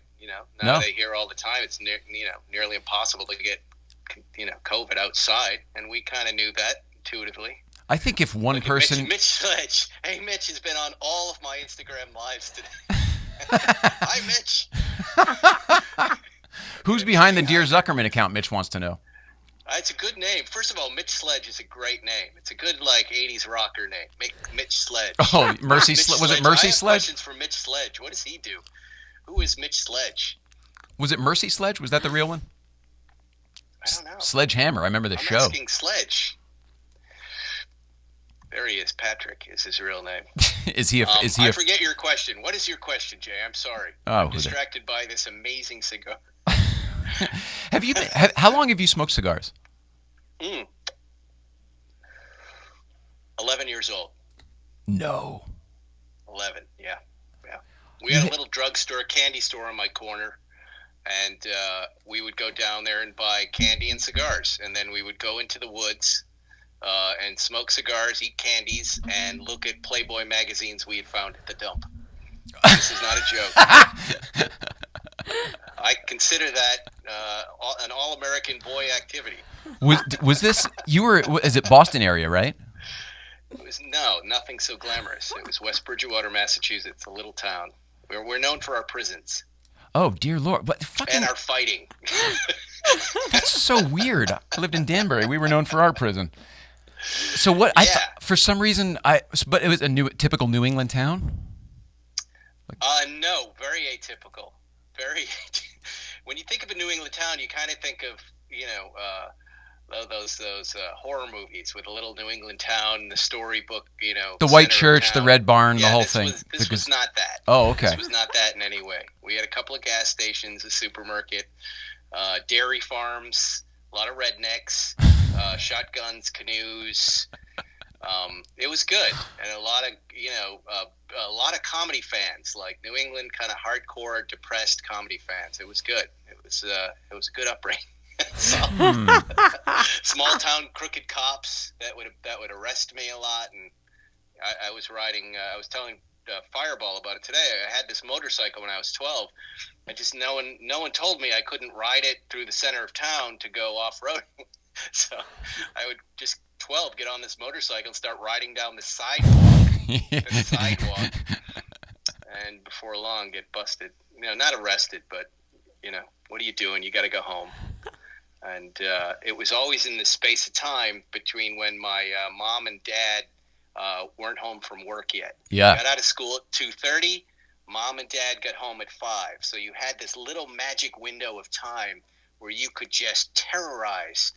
Speaker 8: Now they hear all the time it's nearly impossible to get COVID outside, and we kind of knew that intuitively.
Speaker 2: I think if one person...
Speaker 8: Mitch Sledge. Hey, Mitch has been on all of my Instagram lives today. Hi, Mitch.
Speaker 2: Who's behind the Dear Zuckerman account, Mitch wants to know.
Speaker 8: It's a good name. First of all, Mitch Sledge is a great name. It's a good, 80s rocker name. Mitch Sledge.
Speaker 2: Oh, Mercy Sledge. Was it Mercy
Speaker 8: I have
Speaker 2: Sledge?
Speaker 8: questions for Mitch Sledge. What does he do? Who is Mitch Sledge?
Speaker 2: Was it Mercy Sledge? Was that the real one?
Speaker 8: I don't know.
Speaker 2: Sledgehammer. I remember the show.
Speaker 8: I'm asking Sledge. There he is. Patrick is his real name.
Speaker 2: I
Speaker 8: forget your question. What is your question, Jay? I'm sorry. I'm distracted by this amazing cigar.
Speaker 2: How long have you smoked cigars?
Speaker 8: 11 years old.
Speaker 2: No.
Speaker 8: 11, yeah. We had a little drugstore, candy store on my corner, and we would go down there and buy candy and cigars, and then we would go into the woods and smoke cigars, eat candies, and look at Playboy magazines we had found at the dump. This is not a joke. I consider that an all-American boy activity.
Speaker 2: Was this, is it Boston area, right?
Speaker 8: It was, nothing so glamorous. It was West Bridgewater, Massachusetts, a little town. We're known for our prisons.
Speaker 2: Oh, dear Lord.
Speaker 8: And our fighting.
Speaker 2: That's so weird. I lived in Danbury. We were known for our prison. So what?
Speaker 8: Yeah.
Speaker 2: For some reason, but it was a typical New England town?
Speaker 8: No, very atypical. very. When you think of a New England town, you kind of think of those horror movies with a little New England town, the storybook,
Speaker 2: the white
Speaker 8: center of
Speaker 2: church, the
Speaker 8: town.
Speaker 2: red barn, the
Speaker 8: Yeah,
Speaker 2: whole
Speaker 8: this
Speaker 2: thing.
Speaker 8: was not that.
Speaker 2: Oh, okay.
Speaker 8: This was not that in any way. We had a couple of gas stations, a supermarket, dairy farms, a lot of rednecks, shotguns, canoes. It was good, and a lot of comedy fans, like New England kind of hardcore, depressed comedy fans. It was good. It was a good upbringing. Small town crooked cops that would arrest me a lot, and I was riding. I was telling Fireball about it today. I had this motorcycle when I was 12. No one told me I couldn't ride it through the center of town to go off road. So I would just 12 get on this motorcycle and start riding down the sidewalk, and before long get busted. Not arrested, but what are you doing? You got to go home. And it was always in the space of time between when my mom and dad weren't home from work yet.
Speaker 2: Yeah.
Speaker 8: Got out of school at 2:30. Mom and dad got home at 5. So you had this little magic window of time where you could just terrorize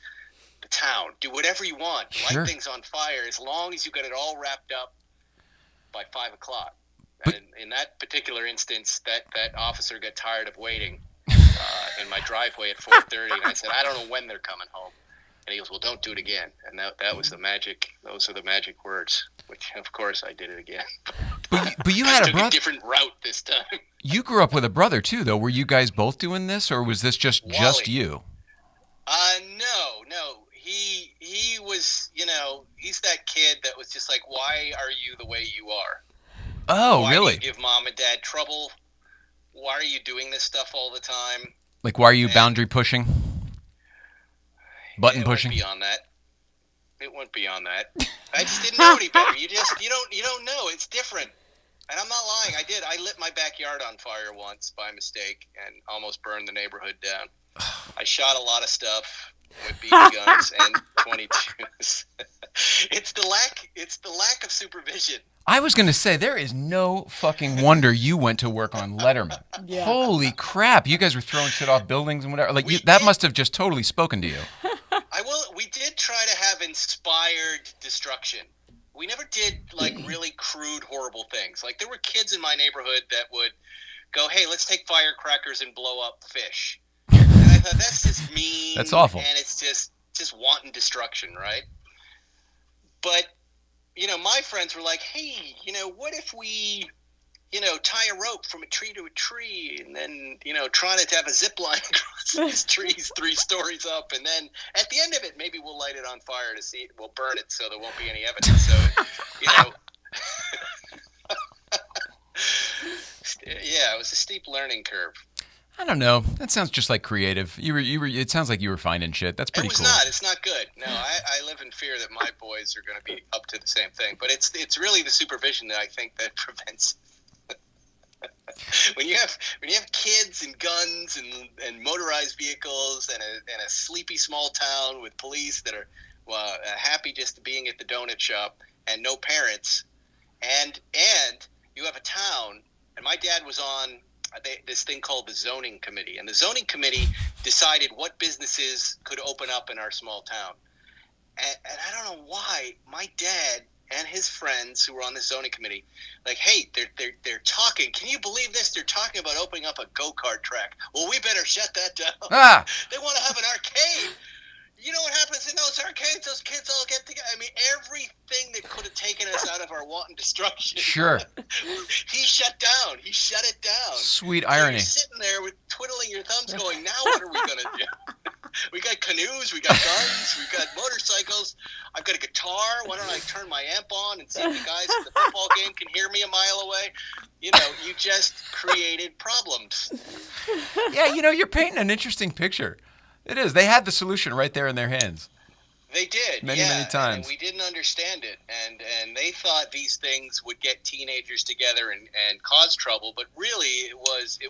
Speaker 8: the town, do whatever you want, light things on fire, as long as you got it all wrapped up by 5 o'clock. And in that particular instance, that officer got tired of waiting in my driveway at 4:30, and I said, I don't know when they're coming home. And he goes, well, don't do it again. And that was the magic. Those are the magic words. Which, of course, I did it again.
Speaker 2: But you had
Speaker 8: a brother. A different route this time.
Speaker 2: You grew up with a brother too, though. Were you guys both doing this, or was this just you?
Speaker 8: No. He was, he's that kid that was just like, why are you the way you are?
Speaker 2: Oh,
Speaker 8: why
Speaker 2: really?
Speaker 8: Do you give mom and dad trouble? Why are you doing this stuff all the time?
Speaker 2: Like, why are you boundary pushing? Button pushing?
Speaker 8: It went beyond that. I just didn't know any better. You don't know. It's different. And I'm not lying. I lit my backyard on fire once by mistake and almost burned the neighborhood down. I shot a lot of stuff with BB guns and 22s. It's the lack of supervision.
Speaker 2: I was going to say, there is no fucking wonder you went to work on Letterman. Yeah. Holy crap. You guys were throwing shit off buildings and whatever. That must have just totally spoken to you.
Speaker 8: We did try to have inspired destruction. We never did, really crude, horrible things. There were kids in my neighborhood that would go, hey, let's take firecrackers and blow up fish. And I thought, that's just mean.
Speaker 2: That's awful.
Speaker 8: And it's just wanton destruction, right? But, my friends were like, hey, what if we, tie a rope from a tree to a tree and then, try to have a zip line across these trees 3 stories up. And then at the end of it, maybe we'll light it on fire to see, we'll burn it so there won't be any evidence. So, yeah, it was a steep learning curve.
Speaker 2: I don't know. That sounds just like creative. You were. It sounds like you were finding shit. That's pretty cool.
Speaker 8: It's not good. No, I live in fear that my boys are going to be up to the same thing. But it's really the supervision that I think that prevents. When you have kids and guns and motorized vehicles and a sleepy small town with police that are happy just being at the donut shop and no parents, and you have a town, and my dad was on this thing called the zoning committee, and the zoning committee decided what businesses could open up in our small town, and I don't know why my dad and his friends who were on the zoning committee, hey, they're talking. Can you believe this? They're talking about opening up a go-kart track. Well, we better shut that down.
Speaker 2: Ah. They
Speaker 8: want to have an arcade. You know what happens in those arcades? Those kids all get together. I mean, everything that could have taken us out of our wanton destruction.
Speaker 2: Sure.
Speaker 8: He shut down. He shut it down.
Speaker 2: Sweet irony.
Speaker 8: You're sitting there twiddling your thumbs going, now what are we going to do? We got canoes, we got guns, we got motorcycles. I've got a guitar. Why don't I turn my amp on and see if the guys at the football game can hear me a mile away? You just created problems.
Speaker 2: Yeah, you're painting an interesting picture. It is. They had the solution right there in their hands.
Speaker 8: They did.
Speaker 2: Many times.
Speaker 8: And we didn't understand it. And they thought these things would get teenagers together and cause trouble, but really it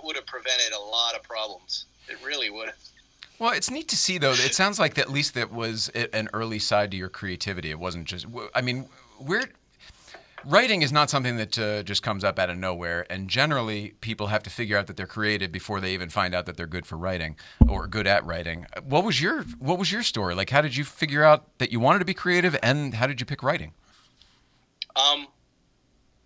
Speaker 8: would have prevented a lot of problems. It really would have.
Speaker 2: Well, it's neat to see, though. It sounds like at least that was an early side to your creativity. It wasn't just. I mean, Writing is not something that just comes up out of nowhere, and generally people have to figure out that they're creative before they even find out that they're good for writing or good at writing. What was your story? Like, how did you figure out that you wanted to be creative, and how did you pick writing?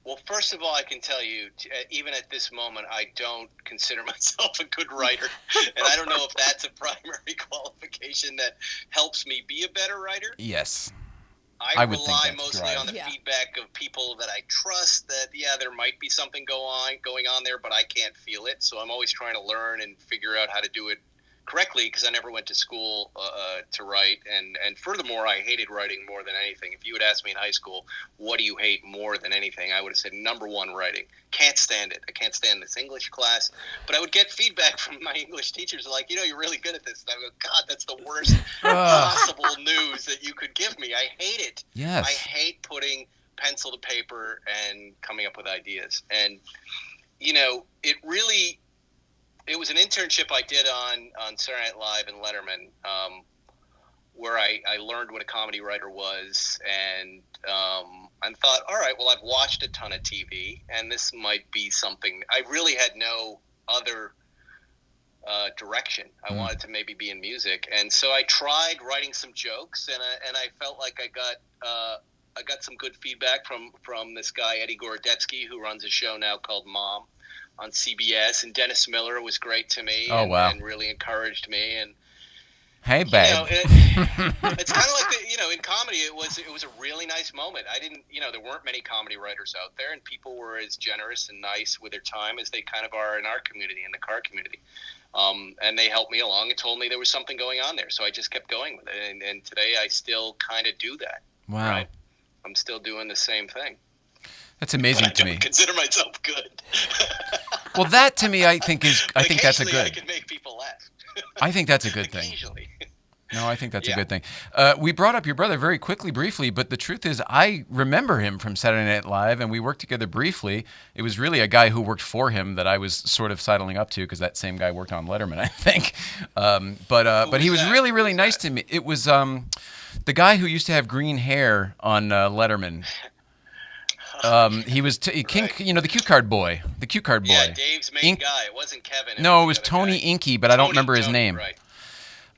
Speaker 8: Well, first of all, I can tell you, even at this moment, I don't consider myself a good writer, and I don't know if that's a primary qualification that helps me be a better writer.
Speaker 2: Yes.
Speaker 8: I
Speaker 2: would think
Speaker 8: rely
Speaker 2: that's
Speaker 8: mostly
Speaker 2: right.
Speaker 8: on the feedback of people that I trust that, there might be something going on there, but I can't feel it. So I'm always trying to learn and figure out how to do it correctly because I never went to school to write. And furthermore, I hated writing more than anything. If you had asked me in high school, what do you hate more than anything? I would have said number one, writing. Can't stand it. I can't stand this English class. But I would get feedback from my English teachers like, you're really good at this. And I would go, God, that's the worst possible news that you could give me. I hate it.
Speaker 2: Yes.
Speaker 8: I hate putting pencil to paper and coming up with ideas. And, it was an internship I did on Saturday Night Live and Letterman, where I learned what a comedy writer was, and I thought, all right, well, I've watched a ton of TV, and this might be something. I really had no other direction. I wanted to maybe be in music, and so I tried writing some jokes, and I felt like I got some good feedback from this guy Eddie Gorodetsky, who runs a show now called Mom on CBS, and Dennis Miller was great to me and really encouraged me. And
Speaker 2: hey, babe.
Speaker 8: It's kind of like in comedy, it was a really nice moment. I didn't, there weren't many comedy writers out there, and people were as generous and nice with their time as they kind of are in our community, in the car community. And they helped me along and told me there was something going on there, so I just kept going with it. And today I still kind of do that.
Speaker 2: Wow.
Speaker 8: Right? I'm still doing the same thing.
Speaker 2: That's amazing to me.
Speaker 8: I don't consider myself good.
Speaker 2: Well, that to me, I think that's a good.
Speaker 8: I can make people laugh.
Speaker 2: I think that's a good thing.
Speaker 8: Occasionally.
Speaker 2: No, I think that's a good thing. We brought up your brother very quickly, briefly, but the truth is I remember him from Saturday Night Live, and we worked together briefly. It was really a guy who worked for him that I was sort of sidling up to because that same guy worked on Letterman, I think. But he was really, really nice to me. It was the guy who used to have green hair on Letterman. He was King, the cue card boy. The cue card boy.
Speaker 8: Yeah, Dave's main guy. It wasn't Kevin.
Speaker 2: No, it was Tony Inky, but I don't remember his
Speaker 8: Tony,
Speaker 2: name.
Speaker 8: Right.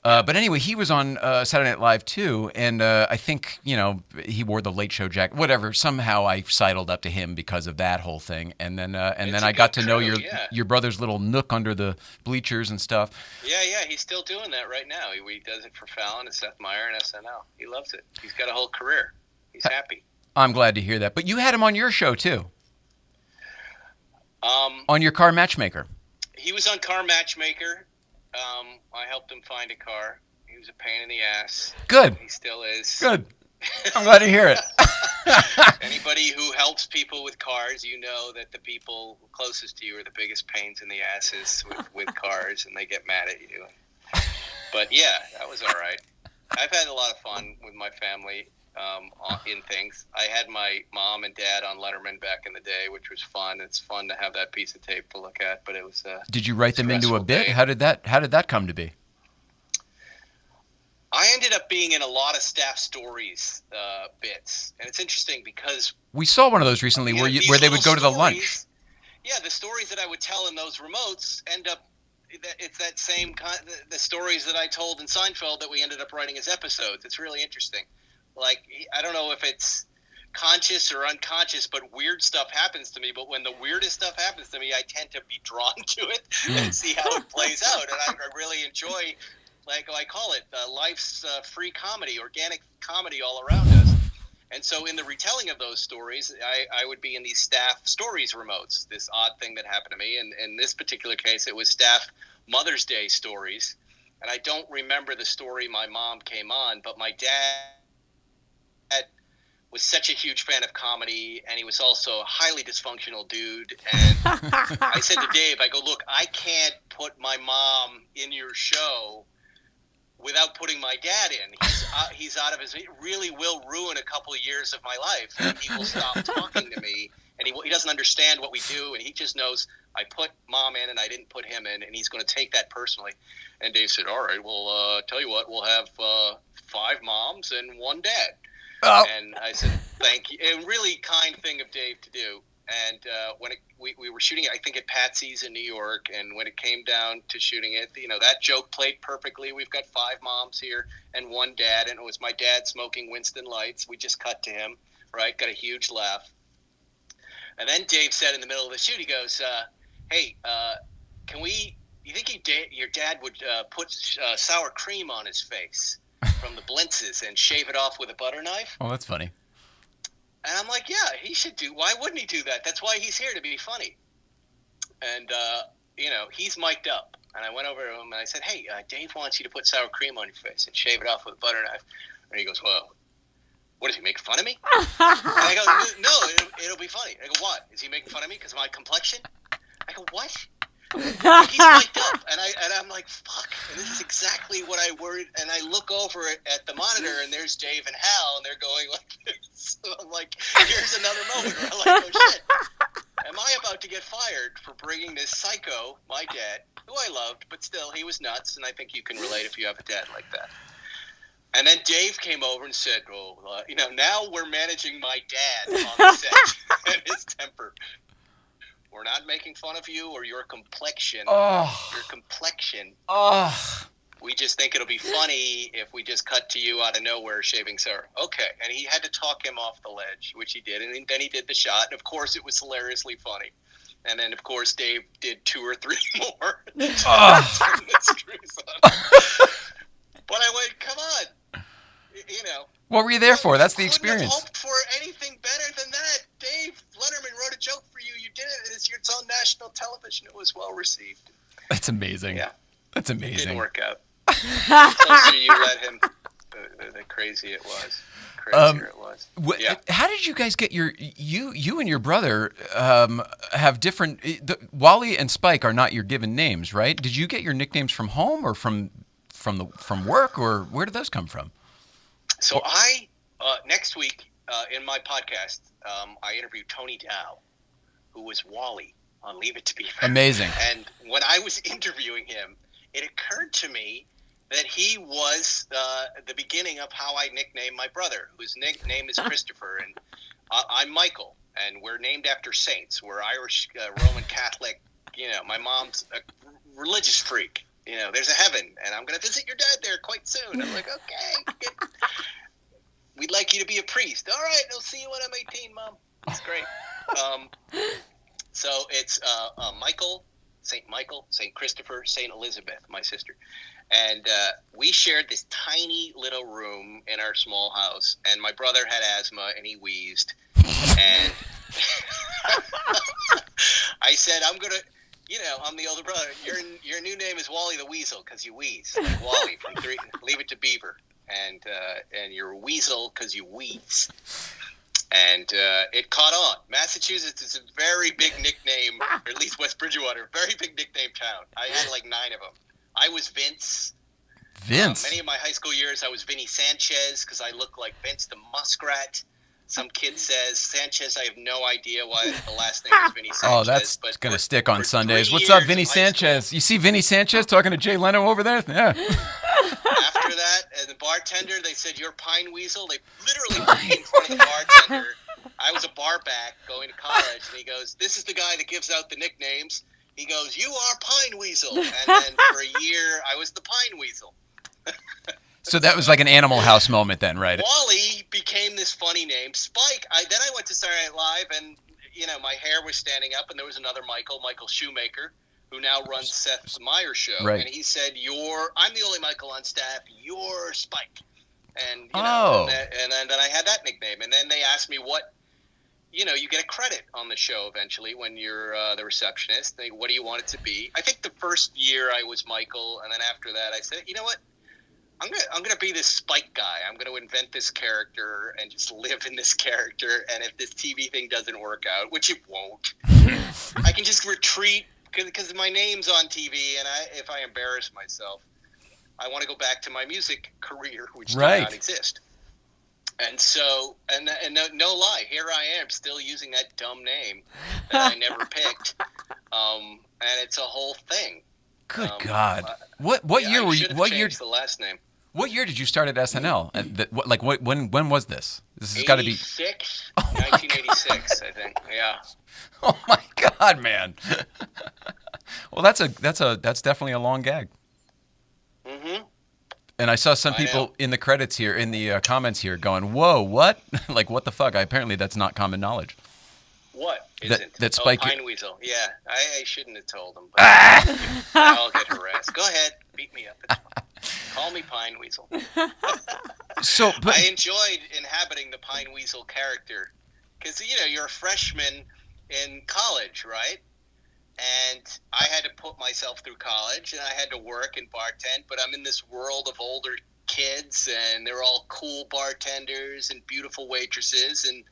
Speaker 2: But anyway, he was on Saturday Night Live too, and I think he wore the Late Show jacket. Whatever. Somehow I sidled up to him because of that whole thing, and then I got to know your brother's little nook under the bleachers and stuff.
Speaker 8: Yeah, he's still doing that right now. He does it for Fallon and Seth Meyers and SNL. He loves it. He's got a whole career. He's happy.
Speaker 2: I'm glad to hear that. But you had him on your show too. On your Car Matchmaker.
Speaker 8: He was on Car Matchmaker. I helped him find a car. He was a pain in the ass.
Speaker 2: Good.
Speaker 8: He still is.
Speaker 2: Good. I'm glad to hear it.
Speaker 8: Anybody who helps people with cars, you know that the people closest to you are the biggest pains in the asses with cars, and they get mad at you. But yeah, that was all right. I've had a lot of fun with my family in things. I had my mom and dad on Letterman back in the day, which was fun. It's fun to have that piece of tape to look at, but it was
Speaker 2: Did you write them into a bit?
Speaker 8: Day.
Speaker 2: How did that come to be?
Speaker 8: I ended up being in a lot of staff stories bits, and it's interesting because
Speaker 2: we saw one of those recently where they would go to the lunch.
Speaker 8: Yeah, the stories that I would tell in those remotes end up. It's that same kind. The stories that I told in Seinfeld that we ended up writing as episodes. It's really interesting. Like, I don't know if it's conscious or unconscious, but weird stuff happens to me. But when the weirdest stuff happens to me, I tend to be drawn to it and see how it plays out. And I really enjoy, like I call it, life's free comedy, organic comedy all around us. And so in the retelling of those stories, I would be in these staff stories remotes, this odd thing that happened to me. And in this particular case, it was staff Mother's Day stories. And I don't remember the story my mom came on, but my dad was such a huge fan of comedy, and he was also a highly dysfunctional dude. And I said to Dave, I go, look, I can't put my mom in your show without putting my dad in. He's out of his – it really will ruin a couple of years of my life. And he will stop talking to me, and he doesn't understand what we do, and he just knows I put mom in and I didn't put him in, and he's going to take that personally. And Dave said, all right, well, tell you what, we'll have 5 moms and 1 dad.
Speaker 2: Oh.
Speaker 8: And I said, Thank you. A really kind thing of Dave to do. And when we were shooting it, I think at Patsy's in New York, and when it came down to shooting it, that joke played perfectly. We've got 5 moms here and 1 dad, and it was my dad smoking Winston Lights. We just cut to him, right? Got a huge laugh. And then Dave said in the middle of the shoot, he goes, hey, you think your dad would put sour cream on his face from the Blintzes and shave it off with a butter knife?
Speaker 2: Oh, that's funny.
Speaker 8: And I'm like, yeah, he should do. Why wouldn't he do that? That's why he's here, to be funny. And, he's mic'd up. And I went over to him and I said, hey, Dave wants you to put sour cream on your face and shave it off with a butter knife. And he goes, well, what, is he making fun of me? And I go, no, it'll be funny. I go, what? Is he making fun of me because of my complexion? I go, what? He's mic'd up, and I'm like, fuck. And this is exactly what I worried. And I look over at the monitor, and there's Dave and Hal, and they're going like this. So I'm like, here's another moment where I'm like, oh shit, am I about to get fired for bringing this psycho, my dad, who I loved, but still he was nuts, and I think you can relate if you have a dad like that. And then Dave came over and said, now we're managing my dad on the set and his temper. We're not making fun of you or your complexion.
Speaker 2: Oh.
Speaker 8: Your complexion.
Speaker 2: Oh.
Speaker 8: We just think it'll be funny if we just cut to you out of nowhere shaving Sarah. Okay. And he had to talk him off the ledge, which he did. And then he did the shot. And, of course, it was hilariously funny. And then, of course, Dave did 2 or 3 more. Turn the screws on. But I went, come on.
Speaker 2: What were you there for? That's the experience.
Speaker 8: Couldn't have hoped for anything better than that. Dave Letterman wrote a joke for you. You did it. It's on national television. It was well received.
Speaker 2: That's amazing.
Speaker 8: Yeah.
Speaker 2: That's amazing.
Speaker 8: It didn't work out. The closer you let him, the crazier it was. Yeah.
Speaker 2: How did you guys get you and your brother have different? Wally and Spike are not your given names, right? Did you get your nicknames from home or from work, or where did those come from?
Speaker 8: So next week in my podcast, I interviewed Tony Dow, who was Wally on Leave It to Beaver.
Speaker 2: Amazing.
Speaker 8: And when I was interviewing him, it occurred to me that he was the beginning of how I nicknamed my brother, whose name is Christopher, and I'm Michael, and we're named after saints. We're Irish Roman Catholic. My mom's a religious freak. There's a heaven, and I'm going to visit your dad there quite soon. I'm like, okay. We'd like you to be a priest. All right, I'll see you when I'm 18, Mom. That's great. So it's Michael, St. Christopher, St. Elizabeth, my sister. And we shared this tiny little room in our small house, and my brother had asthma, and he wheezed. And I said, I'm the older brother. Your new name is Wally the Weasel because you wheeze. Like Wally from Leave It to Beaver. And you're a weasel because you wheeze. And it caught on. Massachusetts is a very big nickname, or at least West Bridgewater, very big nickname town. I had like 9 of them. I was Vince. Many of my high school years, I was Vinny Sanchez because I look like Vince the Muskrat. Some kid says Sanchez. I have no idea why the last name is Vinny Sanchez.
Speaker 2: Oh, that's going to stick on Sundays. What's up, Vinny Sanchez? You see Vinny Sanchez talking to Jay Leno over there? Yeah.
Speaker 8: After that, as the bartender, they said, "You're Pine Weasel." They literally put me in front of the bartender. I was a bar back going to college, and he goes, "This is the guy that gives out the nicknames." He goes, "You are Pine Weasel." And then for a year, I was the Pine Weasel.
Speaker 2: So that was like an Animal House moment then, right?
Speaker 8: Wally became this funny name. Spike, then I went to Saturday Night Live, and, my hair was standing up, and there was another Michael Shoemaker, who now runs Seth Meyers' show.
Speaker 2: Right.
Speaker 8: And he said, I'm the only Michael on staff, you're Spike. And, then I had that nickname. And then they asked me what, you get a credit on the show eventually when you're the receptionist. What do you want it to be? I think the first year I was Michael, and then after that I said, you know what? I'm gonna be this Spike guy. I'm gonna invent this character and just live in this character. And if this TV thing doesn't work out, which it won't, I can just retreat because my name's on TV. And if I embarrass myself, I want to go back to my music career, which does not exist. And so, and no lie, here I am still using that dumb name that I never picked. And it's a whole thing.
Speaker 2: Good God! What year were you? What year?
Speaker 8: The last name.
Speaker 2: What year did you start at SNL? When was this? This has got to be
Speaker 8: 1986, I think. Yeah.
Speaker 2: Oh my God, man. Well, that's definitely a long gag.
Speaker 8: Mm-hmm.
Speaker 2: And I saw some people in the credits here, in the comments here, going, "Whoa, what? Like, what the fuck?" Apparently, that's not common knowledge.
Speaker 8: What isn't?
Speaker 2: That Spike.
Speaker 8: Pine Weasel. Yeah, I shouldn't have told them. But I'll get harassed. Go ahead, beat me up. It's fine. Call me Pine Weasel. I enjoyed inhabiting the Pine Weasel character because you're a freshman in college, right? And I had to put myself through college, and I had to work and bartend. But I'm in this world of older kids, and they're all cool bartenders and beautiful waitresses, and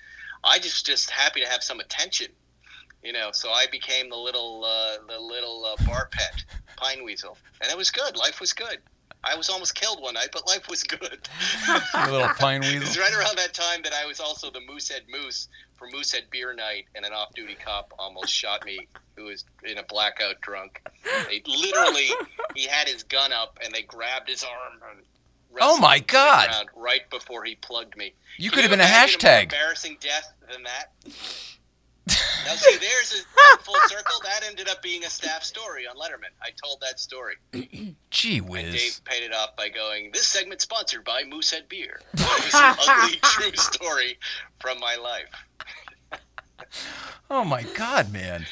Speaker 8: I just happy to have some attention, So I became the little bar pet, Pine Weasel, and it was good. Life was good. I was almost killed one night, but life was good.
Speaker 2: A little Pine Weasel.
Speaker 8: It was right around that time that I was also the Moosehead Moose for Moosehead Beer Night, and an off-duty cop almost shot me, who was in a blackout drunk. He had his gun up, and they grabbed his arm and
Speaker 2: oh my God!
Speaker 8: Right before he plugged me.
Speaker 2: You could have been a hashtag.
Speaker 8: A more embarrassing death than that. Now, see, there's a full circle. That ended up being a staff story on Letterman. I told that story.
Speaker 2: Gee whiz.
Speaker 8: And Dave paid it off by going, "This segment sponsored by Moosehead Beer." It was an ugly, true story from my life.
Speaker 2: Oh my God, man.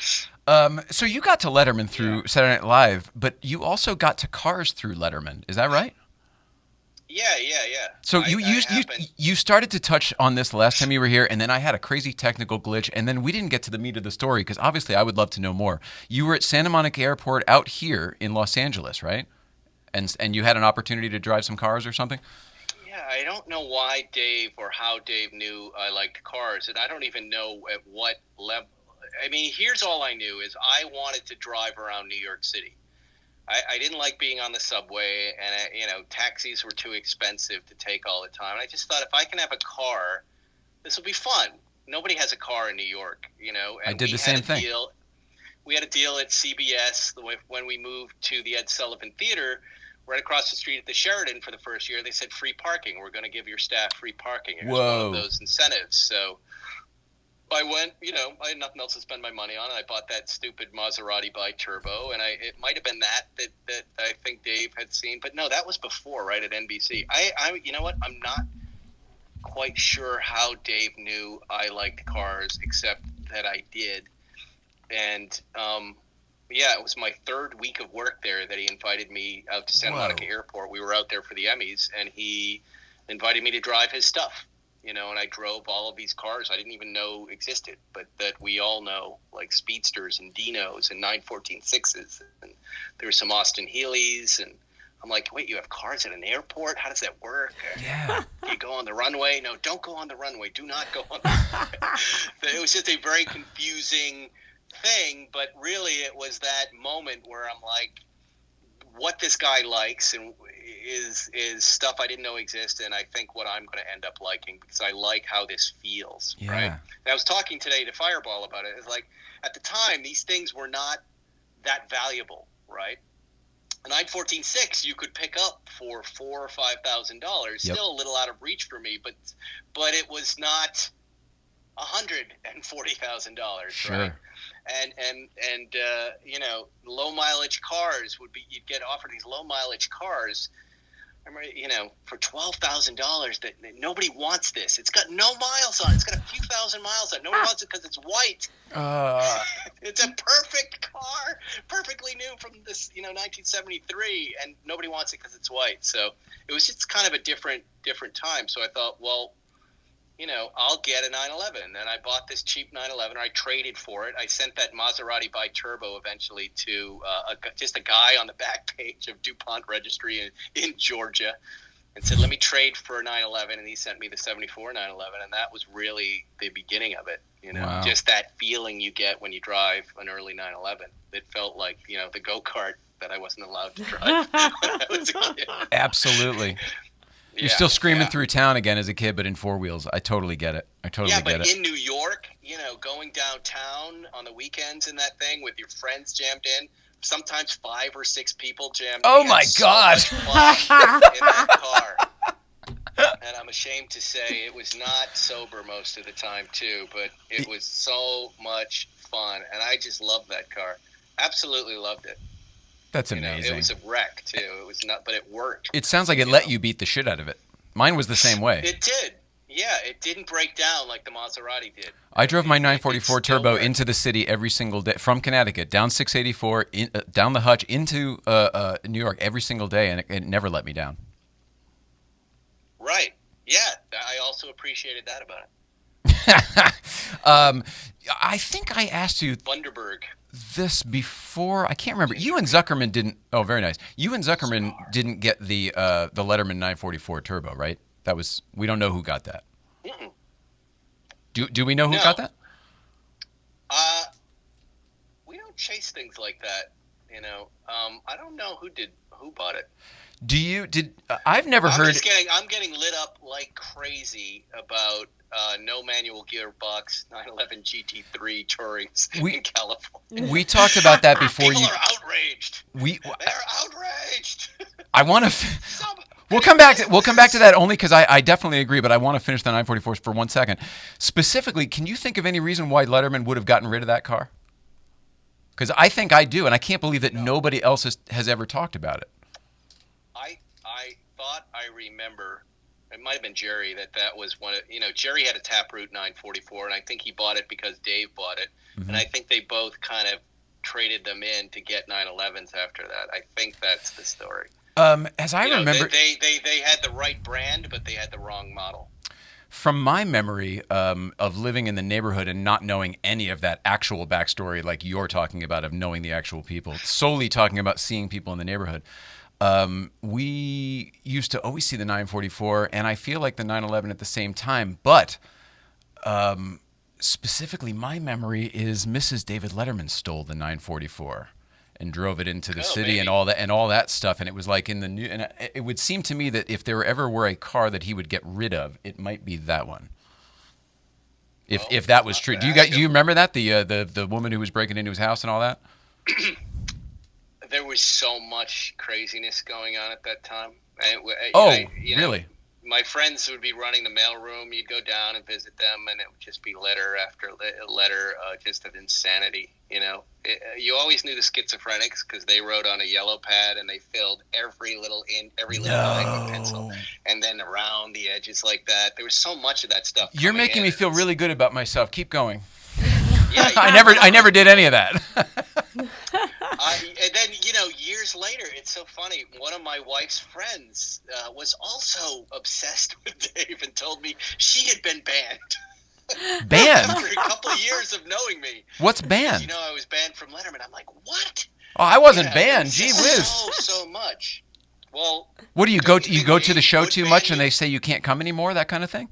Speaker 2: So you got to Letterman through Saturday Night Live, but you also got to Cars through Letterman. Is that right?
Speaker 8: Yeah.
Speaker 2: So you started to touch on this last time you were here, and then I had a crazy technical glitch, and then we didn't get to the meat of the story because obviously I would love to know more. You were at Santa Monica Airport out here in Los Angeles, right? And you had an opportunity to drive some cars or something?
Speaker 8: Yeah, I don't know why Dave or how Dave knew I liked cars, and I don't even know at what level. I mean, here's all I knew is I wanted to drive around New York City. I didn't like being on the subway, and taxis were too expensive to take all the time. And I just thought if I can have a car, this will be fun. Nobody has a car in New York, And
Speaker 2: I did the same thing.
Speaker 8: We had a deal at CBS when we moved to the Ed Sullivan Theater, right across the street at the Sheraton for the first year. They said free parking. We're going to give your staff free parking. It was one of those incentives. So I went, I had nothing else to spend my money on, and I bought that stupid Maserati bi-turbo, and it might have been that I think Dave had seen, but no, that was before, right, at NBC. You know what, I'm not quite sure how Dave knew I liked cars, except that I did, and it was my third week of work there that he invited me out to Santa Monica Airport. We were out there for the Emmys, and he invited me to drive his stuff. And I drove all of these cars I didn't even know existed, but that we all know, like Speedsters and Dinos and 914.6s. And there were some Austin Healey's. And I'm like, wait, you have cars at an airport? How does that work?
Speaker 2: Yeah.
Speaker 8: Do you go on the runway? No, don't go on the runway. Do not go on the runway. It was just a very confusing thing, but really it was that moment where I'm like, what this guy likes and is stuff I didn't know existed, and I think what I'm going to end up liking because I like how this feels, right? And I was talking today to Fireball about it. It's like, at the time, these things were not that valuable, right? A 914.6 you could pick up for $4,000 or $5,000, still a little out of reach for me, but it was not $140,000,
Speaker 2: sure.
Speaker 8: right? And low mileage cars you'd get offered these low mileage cars. I remember, for $12,000 that nobody wants this. It's got no miles on it. It's got a few thousand miles on it. Nobody wants it because it's white. It's a perfect car, perfectly new from this, 1973, and nobody wants it because it's white. So it was just kind of a different time. So I thought, well, I'll get a 911. Then I bought this cheap 911, or I traded for it. I sent that Maserati bi-turbo eventually to just a guy on the back page of DuPont Registry in Georgia and said, let me trade for a 911. And he sent me the 74 911. And that was really the beginning of it.
Speaker 2: Wow.
Speaker 8: Just that feeling you get when you drive an early 911. It felt like, the go-kart that I wasn't allowed to drive when I was a kid.
Speaker 2: Absolutely. You're still screaming through town again as a kid, but in four wheels. I totally get it.
Speaker 8: But in New York, going downtown on the weekends and that thing with your friends jammed in, sometimes 5 or 6 people jammed.
Speaker 2: Oh
Speaker 8: We
Speaker 2: my
Speaker 8: had so
Speaker 2: God.
Speaker 8: much fun in that car. And I'm ashamed to say it was not sober most of the time too, but it was so much fun, and I just loved that car. Absolutely loved it.
Speaker 2: That's
Speaker 8: You know,
Speaker 2: amazing.
Speaker 8: it was a wreck too. It was not, but it worked.
Speaker 2: It sounds like it let you beat the shit out of it. Mine was the same way.
Speaker 8: It did. Yeah, it didn't break down like the Maserati did.
Speaker 2: I drove my 944
Speaker 8: It still
Speaker 2: Turbo
Speaker 8: worked.
Speaker 2: into the city every single day from Connecticut, down 684, down the Hutch into New York every single day, and it never let me down.
Speaker 8: Right. Yeah, I also appreciated that about it.
Speaker 2: I think I asked you
Speaker 8: Bundaberg.
Speaker 2: this before. I can't remember. You and Zuckerman didn't. Oh, very nice. You and Zuckerman didn't get the Letterman 944 Turbo, right? That was. We don't know who got that.
Speaker 8: Mm-mm.
Speaker 2: Do we know who
Speaker 8: No.
Speaker 2: got that?
Speaker 8: We don't chase things like that, you know. I don't know who bought it.
Speaker 2: I've never heard.
Speaker 8: I'm getting lit up like crazy about no manual gearbox 911 GT3 Touries in California.
Speaker 2: We talked about that before.
Speaker 8: People are outraged. They're outraged.
Speaker 2: I want to. We'll come back to that only because I definitely agree, but I want to finish the 944s for 1 second. Specifically, can you think of any reason why Letterman would have gotten rid of that car? Because I think I do, and I can't believe that nobody else has ever talked about it.
Speaker 8: I thought I remember, it might have been Jerry, that was one of, Jerry had a Taproot 944, and I think he bought it because Dave bought it. Mm-hmm. And I think they both kind of traded them in to get 911s after that. I think that's the story.
Speaker 2: As I remember,
Speaker 8: they had the right brand, but they had the wrong model.
Speaker 2: From my memory of living in the neighborhood and not knowing any of that actual backstory like you're talking about of knowing the actual people, solely talking about seeing people in the neighborhood, we used to always see the 944, and I feel like the 911 at the same time. But specifically, my memory is Mrs. David Letterman stole the 944 and drove it into the city
Speaker 8: maybe.
Speaker 2: and all that stuff. And it was like in the new. And it would seem to me that if there ever were a car that he would get rid of, it might be that one. If that was true, do you remember that the woman who was breaking into his house and all that?
Speaker 8: There was so much craziness going on at that time.
Speaker 2: Really?
Speaker 8: My friends would be running the mailroom. You'd go down and visit them, and it would just be letter after letter, just of insanity. You always knew the schizophrenics because they wrote on a yellow pad and they filled every little line with pencil, and then around the edges like that. There was so much of that stuff.
Speaker 2: You're making me feel really good about myself. Keep going.
Speaker 8: Yeah,
Speaker 2: I never did any of that.
Speaker 8: And then, years later, it's so funny. One of my wife's friends was also obsessed with Dave and told me she had been banned.
Speaker 2: Banned?
Speaker 8: After a couple of years of knowing me.
Speaker 2: What's banned?
Speaker 8: I was banned from Letterman. I'm like, what?
Speaker 2: Oh, I wasn't banned. Gee whiz.
Speaker 8: So much. Well,
Speaker 2: what do you go to the show too much and they say you can't come anymore, that kind of thing?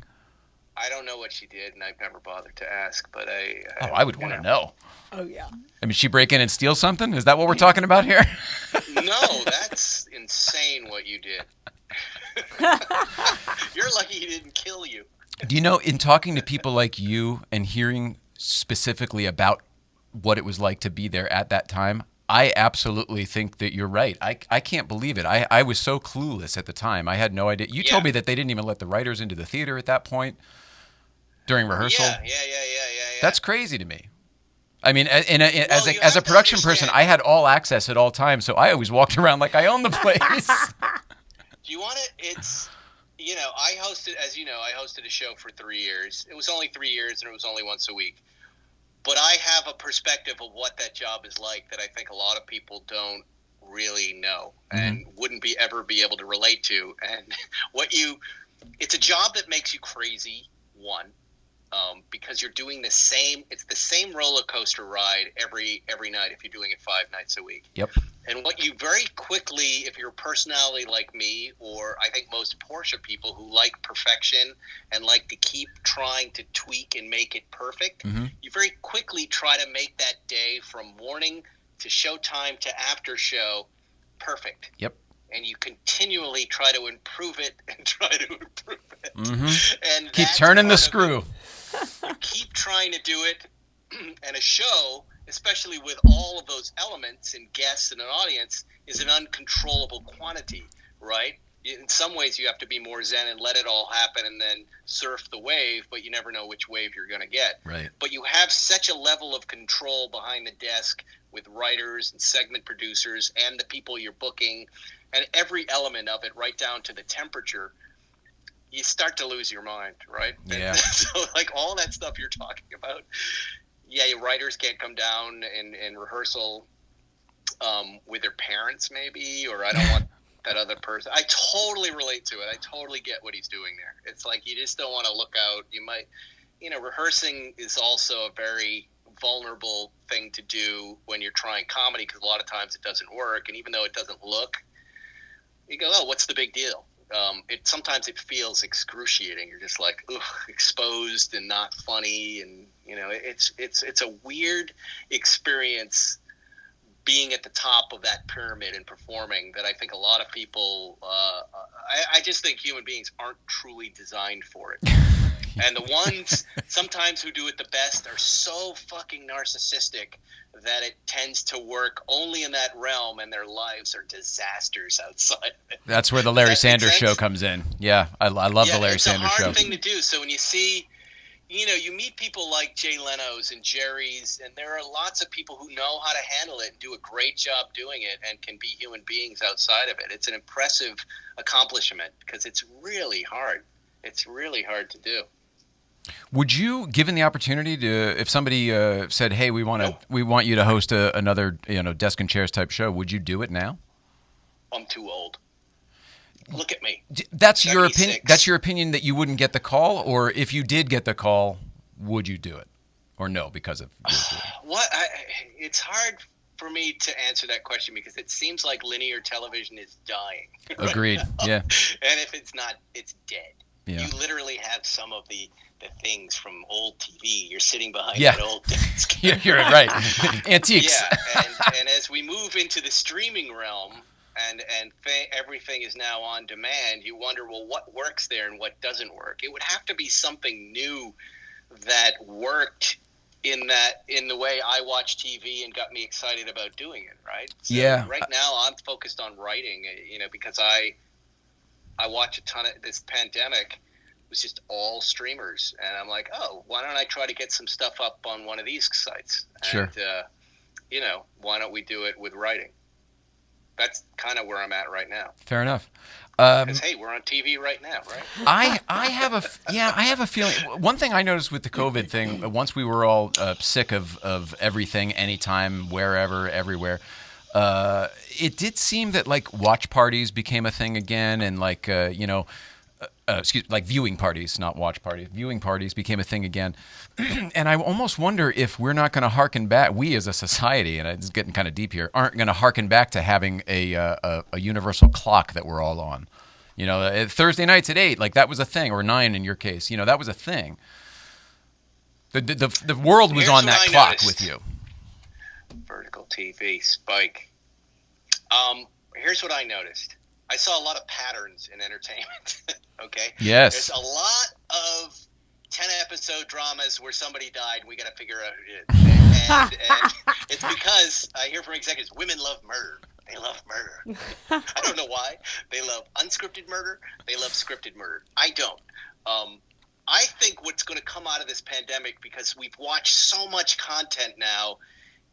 Speaker 8: I don't know what she did, and I've never bothered to ask, but
Speaker 2: I would want to know.
Speaker 4: Oh, yeah.
Speaker 2: I mean, she break in and steal something? Is that what we're talking about here?
Speaker 8: No, that's insane what you did. You're lucky he didn't kill you.
Speaker 2: Do you know, in talking to people like you and hearing specifically about what it was like to be there at that time, I absolutely think that you're right. I can't believe it. I was so clueless at the time. I had no idea. You told me that they didn't even let the writers into the theater at that point during rehearsal.
Speaker 8: Yeah.
Speaker 2: That's crazy to me. I mean, as a production person, I had all access at all times, so I always walked around like I owned the place.
Speaker 8: Do you want it? It's, I hosted a show for 3 years. It was only 3 years, and it was only once a week. But I have a perspective of what that job is like that I think a lot of people don't really know and wouldn't ever be able to relate to. And it's a job that makes you crazy, one, because you're doing it's the same roller coaster ride every night if you're doing it 5 nights a week.
Speaker 2: Yep. And
Speaker 8: what you very quickly, if you're a personality like me, or I think most Porsche people who like perfection and like to keep trying to tweak and make it perfect, you very quickly try to make that day from morning to showtime to after show perfect.
Speaker 2: Yep.
Speaker 8: And you continually try to improve it and try to improve it.
Speaker 2: And keep turning the screw.
Speaker 8: You keep trying to do it, and a show especially with all of those elements and guests and an audience, is an uncontrollable quantity, right? In some ways, you have to be more zen and let it all happen and then surf the wave, but you never know which wave you're going to get.
Speaker 2: Right.
Speaker 8: But you have such a level of control behind the desk with writers and segment producers and the people you're booking and every element of it, right down to the temperature. You start to lose your mind, right?
Speaker 2: Yeah.
Speaker 8: So, like, all that stuff you're talking about, yeah, your writers can't come down in rehearsal with their parents, maybe, or I don't want that other person. I totally relate to it. I totally get what he's doing there. It's like you just don't want to look out. You might, rehearsing is also a very vulnerable thing to do when you're trying comedy, because a lot of times it doesn't work, and even though it doesn't look, you go, oh, what's the big deal? Sometimes it feels excruciating. You're just like, ugh, exposed and not funny, and it's a weird experience being at the top of that pyramid and performing that I think a lot of people. I just think human beings aren't truly designed for it, and the ones sometimes who do it the best are so fucking narcissistic that it tends to work only in that realm, and their lives are disasters outside of it.
Speaker 2: That's where the Larry Sanders Show comes in. Yeah, I love the Larry Sanders Show.
Speaker 8: It's a hard thing to do. So when you see, you meet people like Jay Leno's and Jerry's, and there are lots of people who know how to handle it and do a great job doing it and can be human beings outside of it. It's an impressive accomplishment because it's really hard. It's really hard to do.
Speaker 2: Would you, given the opportunity to, if somebody said, "Hey, we want you to host another, desk and chairs type show," would you do it now?
Speaker 8: I'm too old. Look at me.
Speaker 2: That's your opinion. That's your opinion that you wouldn't get the call, or if you did get the call, would you do it, or no because of
Speaker 8: what? It's hard for me to answer that question because it seems like linear television is dying.
Speaker 2: Agreed. Yeah.
Speaker 8: And if it's not, it's dead.
Speaker 2: Yeah.
Speaker 8: You literally have some of the things from old TV. You're sitting behind that old desk.
Speaker 2: Yeah, you're right. Antiques.
Speaker 8: Yeah, and as we move into the streaming realm, and everything is now on demand, you wonder, well, what works there and what doesn't work? It would have to be something new that worked in the way I watch TV and got me excited about doing it, right? So right now I'm focused on writing, because I watch a ton of this pandemic. Was just all streamers, and I'm like, oh, why don't I try to get some stuff up on one of these sites?
Speaker 2: Sure.
Speaker 8: And why don't we do it with writing? That's kind of where I'm at right now.
Speaker 2: Fair enough.
Speaker 8: Because hey, we're on TV right now, right?
Speaker 2: I have a feeling. One thing I noticed with the COVID thing, once we were all sick of everything, anytime, wherever, everywhere. It did seem that like watch parties became a thing again, and like like viewing parties, not watch parties. Viewing parties became a thing again, and I almost wonder if we're not going to harken back. We as a society, and it's getting kind of deep here, aren't going to harken back to having a universal clock that we're all on. Thursday nights at 8, like that was a thing, or 9 in your case. That was a thing. The world was on that clock with you.
Speaker 8: Vertical TV spike. Here's what I noticed. I saw a lot of patterns in entertainment. Okay.
Speaker 2: Yes.
Speaker 8: There's a lot of 10-episode dramas where somebody died and we got to figure out who did. And it's because I hear from executives, women love murder. They love murder. I don't know why. They love unscripted murder. They love scripted murder. I don't. I think what's going to come out of this pandemic, because we've watched so much content now,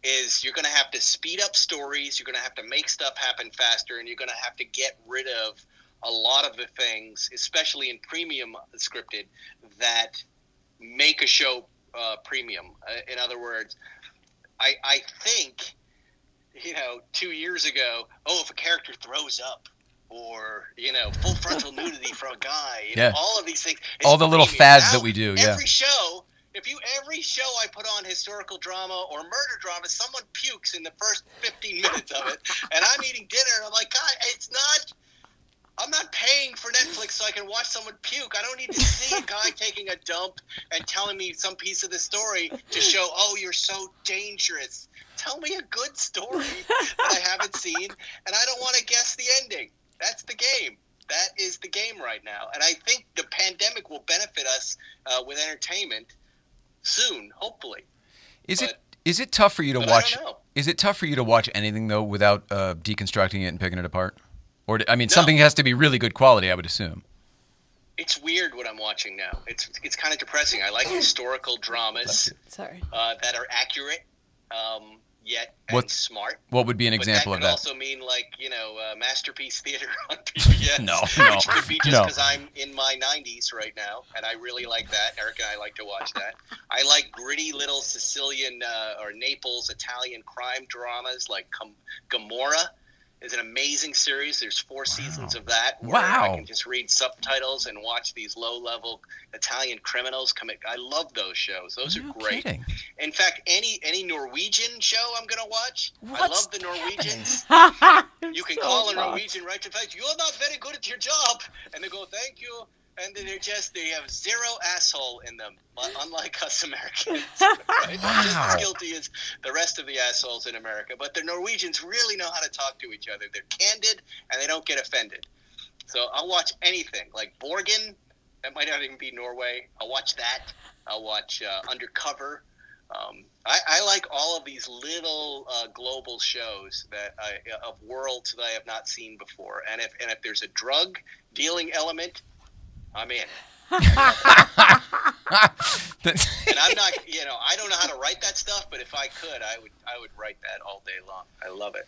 Speaker 8: is you're going to have to speed up stories, you're going to have to make stuff happen faster, and you're going to have to get rid of a lot of the things, especially in premium scripted, that make a show premium. In other words, I think, 2 years ago, if a character throws up, or, full frontal nudity from a guy, all of these things.
Speaker 2: All the little fads that we do,
Speaker 8: Every show... Every show I put on historical drama or murder drama, someone pukes in the first 15 minutes of it, and I'm eating dinner, and I'm like, God, I'm not paying for Netflix so I can watch someone puke. I don't need to see a guy taking a dump and telling me some piece of the story to show, oh, you're so dangerous. Tell me a good story that I haven't seen, and I don't want to guess the ending. That's the game. That is the game right now, and I think the pandemic will benefit us with entertainment soon, hopefully.
Speaker 2: Is Is it tough for you to
Speaker 8: But
Speaker 2: watch?
Speaker 8: I don't know.
Speaker 2: Is it tough for you to watch anything though without deconstructing it and picking it apart? Or
Speaker 8: No.
Speaker 2: something has to be really good quality, I would assume.
Speaker 8: It's weird what I'm watching now. It's kind of depressing. I like historical dramas
Speaker 4: Sorry.
Speaker 8: that are accurate, yet
Speaker 2: What-
Speaker 8: smart.
Speaker 2: What would be an
Speaker 8: But
Speaker 2: example
Speaker 8: that
Speaker 2: of
Speaker 8: could
Speaker 2: that?
Speaker 8: also mean Masterpiece Theater on PBS.
Speaker 2: No.
Speaker 8: Which could be just
Speaker 2: No.
Speaker 8: because I'm in my 90s right now, and I really like that. Eric and I like to watch that. I like gritty little Sicilian or Naples Italian crime dramas like Gomorrah. Is an amazing series. There's 4 seasons of that. Where
Speaker 2: Wow.
Speaker 8: I can just read subtitles and watch these low-level Italian criminals commit. I love those shows. Those are
Speaker 2: No
Speaker 8: great.
Speaker 2: kidding.
Speaker 8: In fact, any Norwegian show I'm going to watch. I
Speaker 2: What's
Speaker 8: love the Norwegians. You can
Speaker 4: So
Speaker 8: call a
Speaker 4: lost.
Speaker 8: Norwegian right to face. You're not very good at your job, and they go, "Thank you." And then they have zero asshole in them, unlike us Americans. Right? They're just as guilty as the rest of the assholes in America. But the Norwegians really know how to talk to each other. They're candid, and they don't get offended. So I'll watch anything. Like Borgen, that might not even be Norway. I'll watch that. I'll watch Undercover. I like all of these little global shows of worlds that I have not seen before. And if there's a drug dealing element, I'm in. And I'm not, I don't know how to write that stuff, but if I could, I would write that all day long. I love it.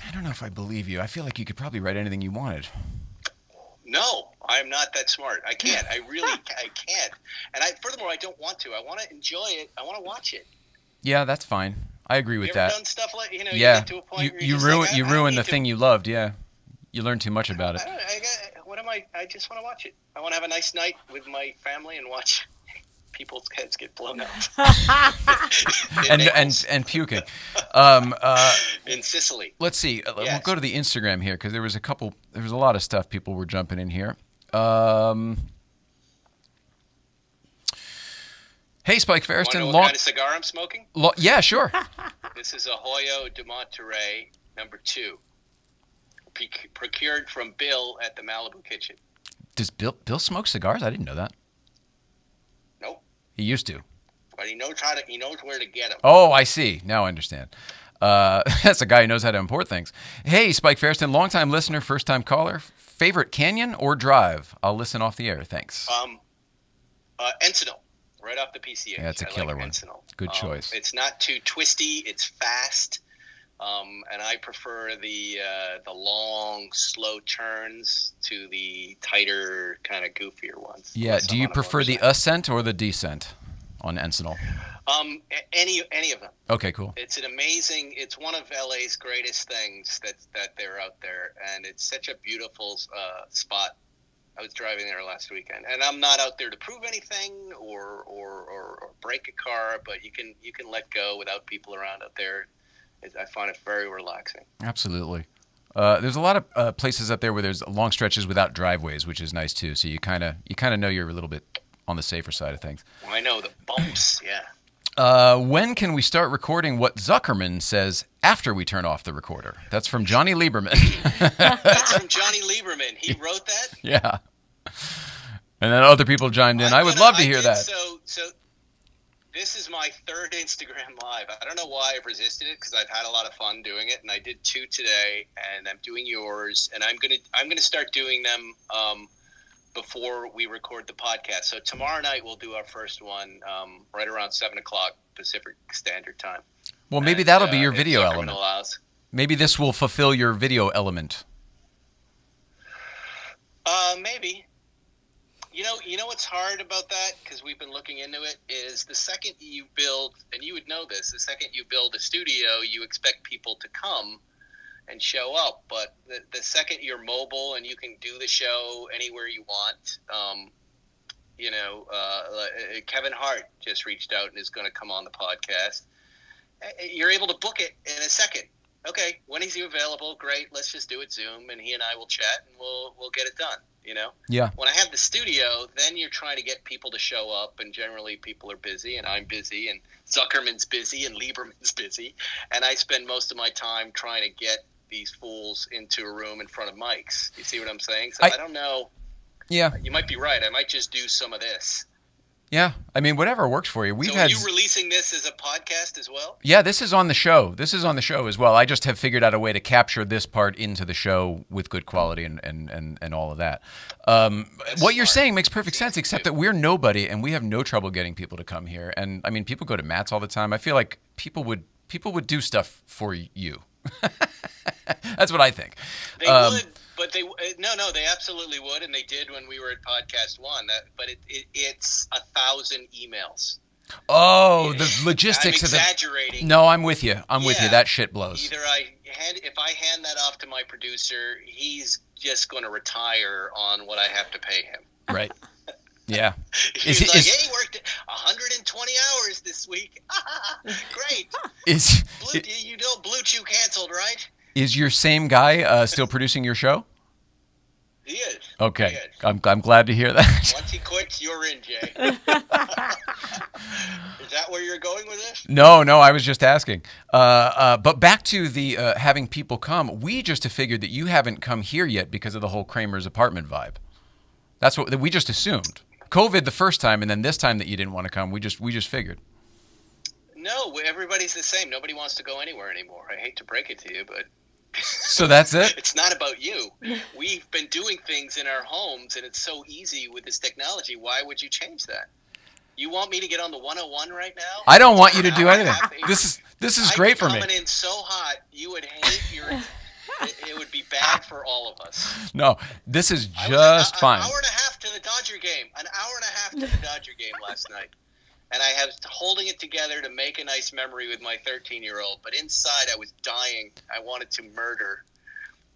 Speaker 2: I don't know if I believe you. I feel like you could probably write anything you wanted.
Speaker 8: No, I'm not that smart. I can't. I can't. And furthermore, I don't want to. I want to enjoy it. I want to watch it.
Speaker 2: Yeah, that's fine. I agree with
Speaker 8: You ever
Speaker 2: that.
Speaker 8: done stuff like, you
Speaker 2: Yeah,
Speaker 8: get to a point where
Speaker 2: you
Speaker 8: you're just
Speaker 2: ruin
Speaker 8: like, I
Speaker 2: you
Speaker 8: don't
Speaker 2: ruin
Speaker 8: need
Speaker 2: the
Speaker 8: to-
Speaker 2: thing you loved. Yeah, you learn too much about it.
Speaker 8: I just want to watch it. I want to have a nice night with my family and watch people's heads get blown out.
Speaker 2: and puking.
Speaker 8: In Sicily.
Speaker 2: Let's see. We'll
Speaker 8: Yes.
Speaker 2: go to the Instagram here because there was a lot of stuff people were jumping in here. Hey, Spike
Speaker 8: Want to
Speaker 2: Feresten.
Speaker 8: know what kind of cigar I'm smoking?
Speaker 2: Yeah, sure.
Speaker 8: This is a Hoyo de Monterey number 2. Procured from Bill at the Malibu Kitchen.
Speaker 2: Does Bill smoke cigars? I didn't know that.
Speaker 8: Nope.
Speaker 2: He used to.
Speaker 8: But he knows where to get them.
Speaker 2: Oh, I see. Now I understand. That's a guy who knows how to import things. Hey, Spike Feresten, longtime listener, first-time caller. Favorite canyon or drive? I'll listen off the air. Thanks.
Speaker 8: Encinal, right off the PCH.
Speaker 2: Yeah, it's a killer one.
Speaker 8: Encinal.
Speaker 2: Good choice.
Speaker 8: It's not too twisty. It's fast. And I prefer the long, slow turns to the tighter, kind of goofier ones.
Speaker 2: Yeah.
Speaker 8: Unless
Speaker 2: Do
Speaker 8: I'm
Speaker 2: you
Speaker 8: on a
Speaker 2: prefer the
Speaker 8: motorcycle.
Speaker 2: ascent or the descent on Encinal?
Speaker 8: Any of them.
Speaker 2: Okay, cool.
Speaker 8: It's it's one of LA's greatest things that they're out there, and it's such a beautiful spot. I was driving there last weekend, and I'm not out there to prove anything or break a car, but you can let go without people around out there. I find it very relaxing.
Speaker 2: Absolutely. There's a lot of places out there where there's long stretches without driveways, which is nice too. So you kind of know you're a little bit on the safer side of things.
Speaker 8: I know the bumps, yeah.
Speaker 2: When can we start recording what Zuckerman says after we turn off the recorder? That's from Johnny Lieberman.
Speaker 8: That's from Johnny Lieberman. He wrote that.
Speaker 2: Yeah. And then other people chimed in. I would love to hear that.
Speaker 8: So this is my 3rd Instagram Live. I don't know why I've resisted it because I've had a lot of fun doing it, and I did 2 today, and I'm doing yours, and I'm gonna start doing them before we record the podcast. So tomorrow night we'll do our first one right around 7:00 Pacific Standard Time.
Speaker 2: Well, maybe that'll be your
Speaker 8: if
Speaker 2: video
Speaker 8: Zuckerman
Speaker 2: element.
Speaker 8: allows.
Speaker 2: Maybe this will fulfill your video element.
Speaker 8: Maybe. You know what's hard about that, because we've been looking into it, is the second you build, and you would know this, the second you build a studio, you expect people to come and show up. But the second you're mobile and you can do the show anywhere you want, Kevin Hart just reached out and is going to come on the podcast. You're able to book it in a second. Okay, when is he available? Great, let's just do it Zoom, and he and I will chat, and we'll get it done.
Speaker 2: Yeah.
Speaker 8: When I have the studio, then you're trying to get people to show up, and generally people are busy, and I'm busy, and Zuckerman's busy, and Lieberman's busy, and I spend most of my time trying to get these fools into a room in front of mics. You see what I'm saying? So I don't know.
Speaker 2: Yeah.
Speaker 8: You might be right. I might just do some of this.
Speaker 2: Yeah, I mean, whatever works for you.
Speaker 8: So are you releasing this as a podcast as well?
Speaker 2: Yeah, this is on the show. This is on the show as well. I just have figured out a way to capture this part into the show with good quality and all of that. What you're saying makes perfect sense, except that we're nobody and we have no trouble getting people to come here. And I mean, people go to Matt's all the time. I feel like people would do stuff for you. That's what I think.
Speaker 8: They would. But they absolutely would, and they did when we were at Podcast One. But it's 1,000 emails.
Speaker 2: Oh, the logistics
Speaker 8: I'm exaggerating.
Speaker 2: No, I'm with you. I'm with you. That shit blows.
Speaker 8: Either if I hand that off to my producer, he's just going to retire on what I have to pay him.
Speaker 2: Right. Yeah.
Speaker 8: He's like, he worked 120 hours this week. Great. Blue Chew canceled, right?
Speaker 2: Is your same guy still producing your show?
Speaker 8: He is.
Speaker 2: Okay.
Speaker 8: He is.
Speaker 2: I'm glad to hear that.
Speaker 8: Once he quits, you're in, Jay. Is that where you're going with this?
Speaker 2: No, I was just asking. But back to the having people come, we just have figured that you haven't come here yet because of the whole Kramer's apartment vibe. That's what we just assumed. COVID the first time, and then this time that you didn't want to come, we just figured.
Speaker 8: No, everybody's the same. Nobody wants to go anywhere anymore. I hate to break it to you, but...
Speaker 2: So that's it?
Speaker 8: It's not about you. We've been doing things in our homes, and it's so easy with this technology. Why would you change that? You want me to get on the 101 right now?
Speaker 2: I don't want you to do anything. This is great for me.
Speaker 8: Coming in so hot, you would hate it would be bad for all of us.
Speaker 2: No, this is just fine.
Speaker 8: An hour and a half to the Dodger game. Last night. And I was holding it together to make a nice memory with my 13-year-old. But inside, I was dying. I wanted to murder.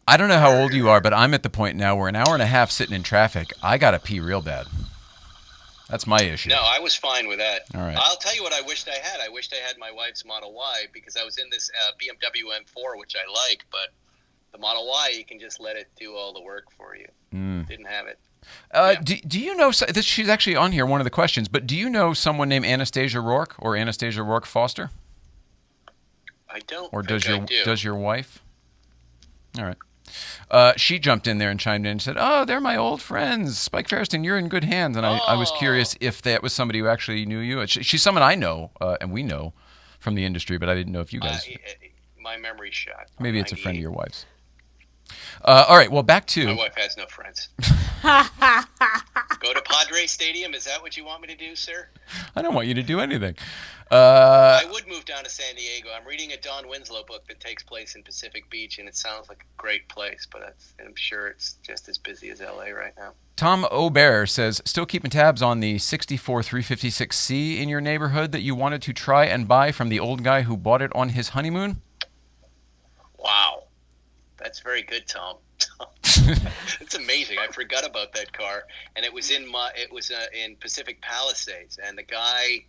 Speaker 2: I don't know how old you are, but I'm at the point now where an hour and a half sitting in traffic, I got to pee real bad. That's my issue.
Speaker 8: No, I was fine with that.
Speaker 2: All right.
Speaker 8: I'll tell you what I wished I had. I wished I had my wife's Model Y because I was in this BMW M4, which I like. But the Model Y, you can just let it do all the work for you. Didn't have it.
Speaker 2: Do you know this? She's actually on here. One of the questions, but do you know someone named Anastasia Rourke or Anastasia Rourke Foster?
Speaker 8: I don't.
Speaker 2: Or does your wife? All right. She jumped in there and chimed in and said, "Oh, they're my old friends, Spike Feresten. You're in good hands." And I was curious if that was somebody who actually knew you. She's someone I know and we know from the industry, but I didn't know if you guys.
Speaker 8: My memory's shot.
Speaker 2: Maybe it's a friend of your wife's. All right. Well, back to.
Speaker 8: My wife has no friends. Go to Padre Stadium? Is that what you want me to do, sir?
Speaker 2: I don't want you to do anything.
Speaker 8: I would move down to San Diego. I'm reading a Don Winslow book that takes place in Pacific Beach, and it sounds like a great place, but I'm sure it's just as busy as LA right now.
Speaker 2: Tom O'Bear says, still keeping tabs on the 64 356C in your neighborhood that you wanted to try and buy from the old guy who bought it on his honeymoon?
Speaker 8: Wow. That's very good, Tom. It's amazing. I forgot about that car, and it was in Pacific Palisades, and the guy,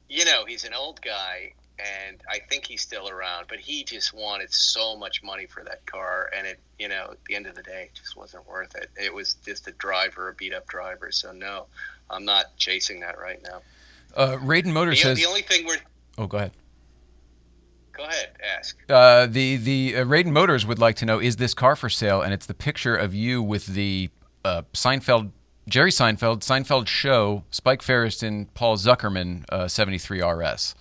Speaker 8: he's an old guy, and I think he's still around, but he just wanted so much money for that car, and it, at the end of the day, it just wasn't worth it. It was just a beat up driver. So no, I'm not chasing that right now.
Speaker 2: Raiden Motor says
Speaker 8: the only thing
Speaker 2: Oh, go ahead.
Speaker 8: Go ahead, ask.
Speaker 2: The Raiden Motors would like to know, is this car for sale? And it's the picture of you with the Jerry Seinfeld show, Spike Feresten, Paul Zuckerman, 73 RS.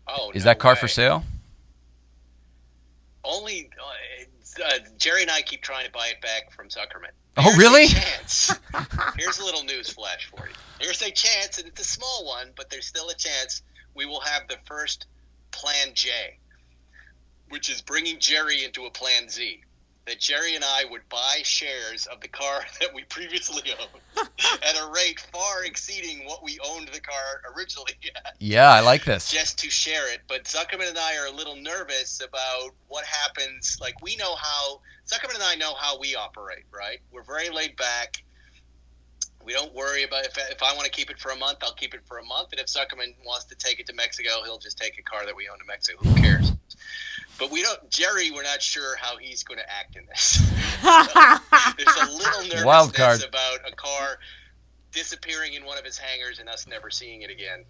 Speaker 8: Oh,
Speaker 2: is that car for sale?
Speaker 8: Only Jerry and I keep trying to buy it back from Zuckerman.
Speaker 2: Oh, really?
Speaker 8: Here's a little news flash for you. There's a chance, and it's a small one, but there's still a chance we will have the first Plan J, which is bringing Jerry into a Plan Z. That Jerry and I would buy shares of the car that we previously owned at a rate far exceeding what we owned the car originally at.
Speaker 2: Yeah, I like this.
Speaker 8: Just to share it. But Zuckerman and I are a little nervous about what happens. Like, Zuckerman and I know how we operate, right? We're very laid back. We don't worry about if I want to keep it for a month, I'll keep it for a month. And if Zuckerman wants to take it to Mexico, he'll just take a car that we own in Mexico. Who cares? But Jerry, we're not sure how he's going to act in this. So there's a little nervousness about a car disappearing in one of his hangars and us never seeing it again,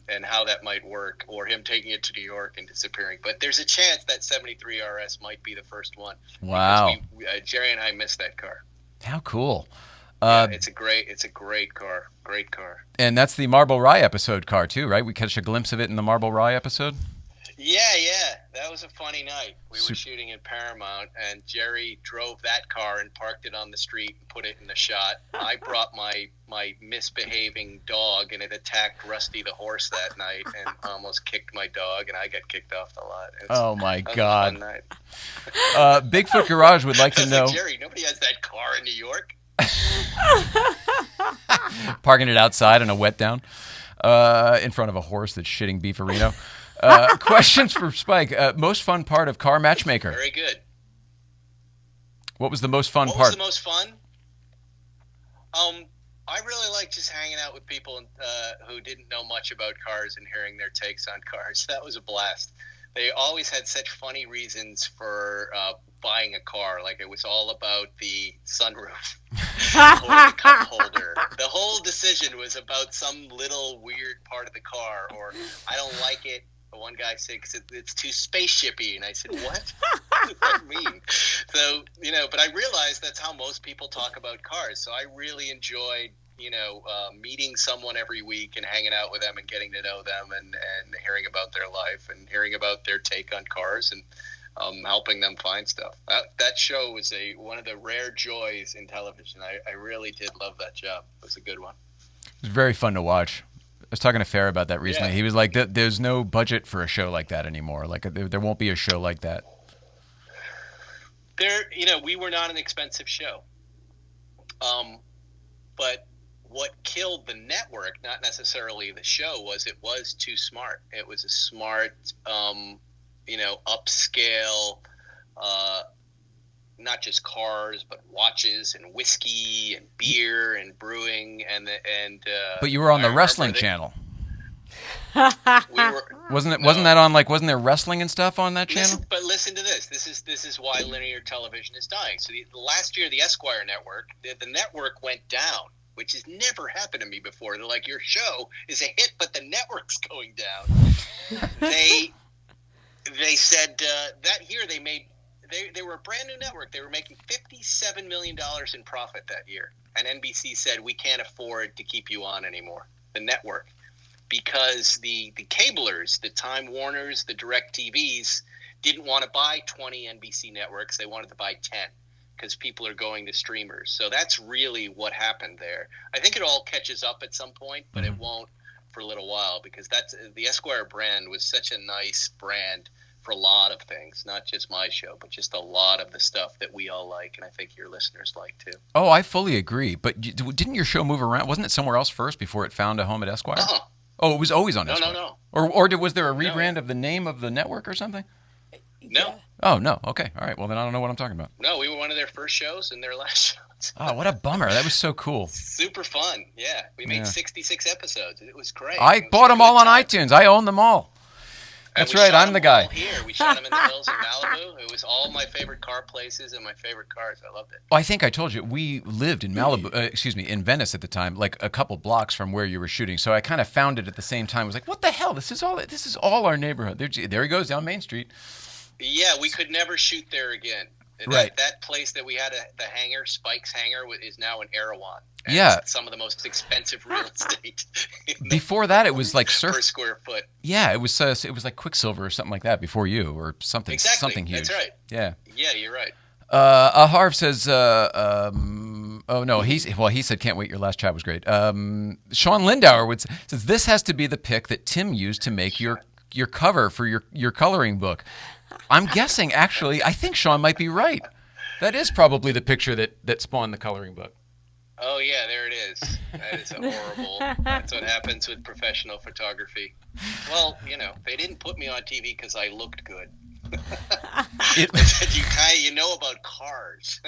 Speaker 8: and how that might work, or him taking it to New York and disappearing. But there's a chance that 73 RS might be the first one.
Speaker 2: Wow.
Speaker 8: Because Jerry and I missed that car.
Speaker 2: How cool.
Speaker 8: it's a great car. Great car.
Speaker 2: And that's the Marble Rye episode car too, right? We catch a glimpse of it in the Marble Rye episode.
Speaker 8: Yeah. That was a funny night. We were shooting in Paramount, and Jerry drove that car and parked it on the street and put it in the shot. I brought my misbehaving dog, and it attacked Rusty the horse that night and almost kicked my dog, and I got kicked off the lot.
Speaker 2: Oh my God!
Speaker 8: Fun night.
Speaker 2: Bigfoot Garage would like to know.
Speaker 8: Like, Jerry, nobody has that car in New York.
Speaker 2: Parking it outside on a wet down in front of a horse that's shitting beefarino. Questions for Spike. Most fun part of Car Matchmaker.
Speaker 8: Very good.
Speaker 2: What was the most fun part?
Speaker 8: What was the most fun? I really like just hanging out with people who didn't know much about cars and hearing their takes on cars. That was a blast. They always had such funny reasons for buying a car. Like, it was all about the sunroof or the cup holder. The whole decision was about some little weird part of the car, or I don't like it. One guy said, "Cause it's too spaceshipy," and I said, "What? What does that mean?" So, but I realized that's how most people talk about cars. So I really enjoyed, meeting someone every week and hanging out with them and getting to know them and hearing about their life and hearing about their take on cars and helping them find stuff. That show was one of the rare joys in television. I really did love that job. It was a good one.
Speaker 2: It was very fun to watch. I was talking to Farrah about that recently.
Speaker 8: Yeah.
Speaker 2: He was like, "There's no budget for a show like that anymore. Like, there won't be a show like that."
Speaker 8: We were not an expensive show. But what killed the network, not necessarily the show, was it was too smart. It was a smart, upscale, not just cars, but watches and whiskey and beer and brewing
Speaker 2: But you were on the wrestling channel. Wasn't that on, wasn't there wrestling and stuff on that channel?
Speaker 8: But listen to this. This is why linear television is dying. So the last year, the Esquire network, the network went down, which has never happened to me before. They're like, your show is a hit, but the network's going down. They said that year they were a brand new network. They were making $57 million in profit that year. And NBC said, we can't afford to keep you on anymore, the network. Because the cablers, the Time Warners, the DirecTVs, didn't want to buy 20 NBC networks. They wanted to buy 10 because people are going to streamers. So that's really what happened there. I think it all catches up at some point, but it won't for a little while, because the Esquire brand was such a nice brand for a lot of things, not just my show, but just a lot of the stuff that we all like, and I think your listeners like too.
Speaker 2: Oh, I fully agree. But didn't your show move around? Wasn't it somewhere else first before it found a home at Esquire?
Speaker 8: Uh-huh.
Speaker 2: Oh, it was always on Esquire.
Speaker 8: No.
Speaker 2: Or was there a rebrand of the name of the network or something?
Speaker 8: No.
Speaker 2: Oh, no. Okay. All right. Well, then I don't know what I'm talking about.
Speaker 8: No, we were one of their first shows and their last shows.
Speaker 2: Oh, what a bummer. That was so cool.
Speaker 8: Super fun. Yeah. We made 66 episodes. It was great.
Speaker 2: I bought them all on iTunes. I own them all. That's right. I'm the guy.
Speaker 8: Here. We shot them in the hills in Malibu. It was all my favorite car places and my favorite cars. I loved it.
Speaker 2: Well, I think I told you, we lived in Malibu, in Venice at the time, like a couple blocks from where you were shooting. So I kind of found it at the same time. I was like, what the hell? This is all our neighborhood. There he goes down Main Street.
Speaker 8: Yeah, we could never shoot there again.
Speaker 2: Right.
Speaker 8: That place that we had the hangar, Spike's hangar, is now in Erewhon. And
Speaker 2: yeah.
Speaker 8: It's some of the most expensive real estate.
Speaker 2: Before that, it was like
Speaker 8: per square foot.
Speaker 2: Yeah, it was like Quicksilver or something like that before you, or something.
Speaker 8: Exactly.
Speaker 2: Something huge.
Speaker 8: That's right.
Speaker 2: Yeah.
Speaker 8: Yeah, you're right.
Speaker 2: Harv says, oh no, he said, can't wait, your last chat was great. Sean Lindauer says, this has to be the pick that Tim used to make your cover for your coloring book. I'm guessing, actually, I think Sean might be right. That is probably the picture that spawned the coloring book.
Speaker 8: Oh, yeah, there it is. That is horrible. That's what happens with professional photography. Well, they didn't put me on TV because I looked good. They said, you know about cars.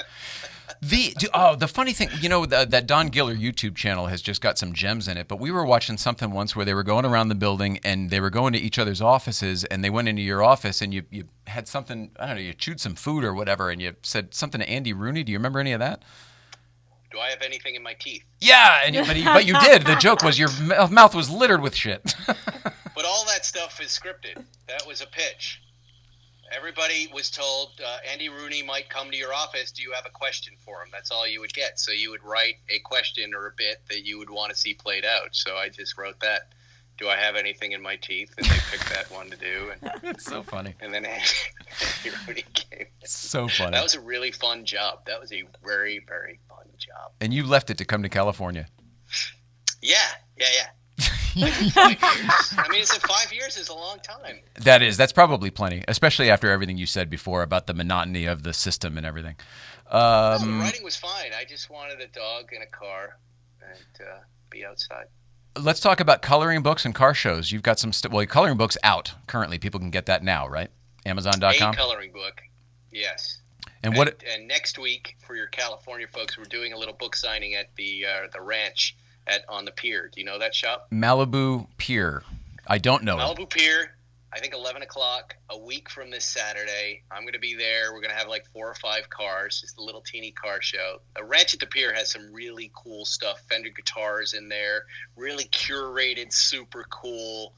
Speaker 2: The funny thing, that Don Giller YouTube channel has just got some gems in it, but we were watching something once where they were going around the building and they were going to each other's offices, and they went into your office and you had something, I don't know, you chewed some food or whatever, and you said something to Andy Rooney. Do you remember any of that?
Speaker 8: Do I have anything in my teeth?
Speaker 2: Yeah, but you did. The joke was your mouth was littered with shit.
Speaker 8: But all that stuff is scripted. That was a pitch. Everybody was told Andy Rooney might come to your office. Do you have a question for him? That's all you would get. So you would write a question or a bit that you would want to see played out. So I just wrote that. Do I have anything in my teeth? And they picked that one to do. And,
Speaker 2: It's so funny.
Speaker 8: and then Andy Rooney came.
Speaker 2: So funny.
Speaker 8: That was a really fun job. That was a very, very fun job.
Speaker 2: And you left it to come to California.
Speaker 8: Yeah. I mean, 5 years is a long time.
Speaker 2: That's probably plenty, especially after everything you said before about the monotony of the system and everything.
Speaker 8: No, the writing was fine. I just wanted a dog and a car and be outside.
Speaker 2: Let's talk about coloring books and car shows. You've got some coloring books out currently. People can get that now, right? Amazon.com.
Speaker 8: A coloring book, yes.
Speaker 2: And
Speaker 8: next week for your California folks, we're doing a little book signing at the ranch on the pier. Do you know that shop?
Speaker 2: Malibu Pier. I don't know.
Speaker 8: Malibu Pier. I think 11 o'clock a week from this Saturday. I'm going to be there. We're going to have like 4 or 5 cars, just a little teeny car show. The ranch at the pier has some really cool stuff. Fender guitars in there, really curated, super cool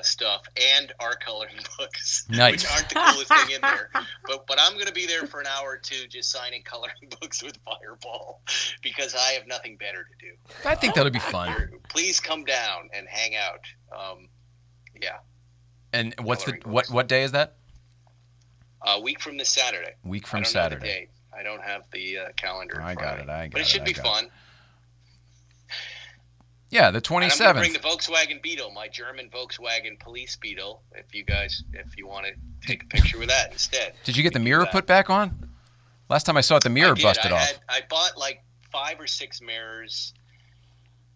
Speaker 8: stuff, and our coloring books,
Speaker 2: nice.
Speaker 8: Which aren't the coolest thing in there. But I'm going to be there for an hour or two just signing coloring books with Fireball because I have nothing better to do.
Speaker 2: I think that'll be fun.
Speaker 8: Please come down and hang out. Yeah.
Speaker 2: And what day is that?
Speaker 8: A week from this Saturday.
Speaker 2: Week from
Speaker 8: I don't
Speaker 2: Saturday.
Speaker 8: know the date. I don't have the calendar.
Speaker 2: I got it.
Speaker 8: But it should be fun.
Speaker 2: Yeah, the 27th.
Speaker 8: And I'm going to bring the Volkswagen Beetle, my German Volkswagen police Beetle. If you want to take a picture with that instead.
Speaker 2: Did you get the mirror put back on? Last time I saw it, the mirror busted off.
Speaker 8: I bought like 5 or 6 mirrors.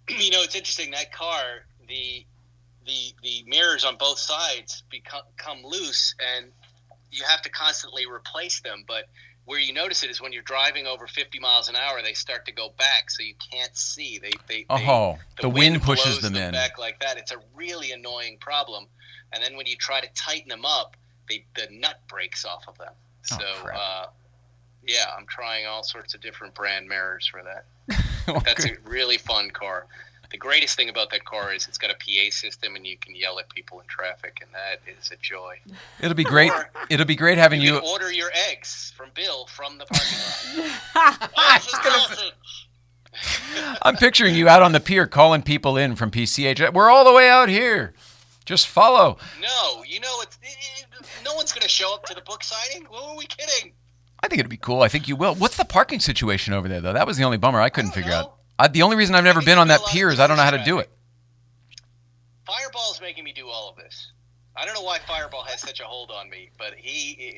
Speaker 8: You know, it's interesting. That car, the mirrors on both sides come loose, and you have to constantly replace them. But where you notice it is when you're driving over 50 miles an hour, they start to go back, so you can't see. The
Speaker 2: wind pushes
Speaker 8: blows
Speaker 2: them in
Speaker 8: back like that. It's a really annoying problem. And then when you try to tighten them up, the nut breaks off of them. So, yeah, I'm trying all sorts of different brand mirrors for that. That's a really fun car. The greatest thing about that car is it's got a PA system, and you can yell at people in traffic, and that is a joy.
Speaker 2: It'll be great. It'll be great having you.
Speaker 8: You can order your eggs from Bill from the parking lot.
Speaker 2: I'm picturing you out on the pier calling people in from PCH. We're all the way out here. Just follow.
Speaker 8: No, no one's going to show up to the book signing. Who are we kidding?
Speaker 2: I think it'd be cool. I think you will. What's the parking situation over there, though? That was the only bummer I couldn't figure out. The only reason I've never been on that pier is I don't know how to do it.
Speaker 8: Fireball's making me do all of this. I don't know why Fireball has such a hold on me, but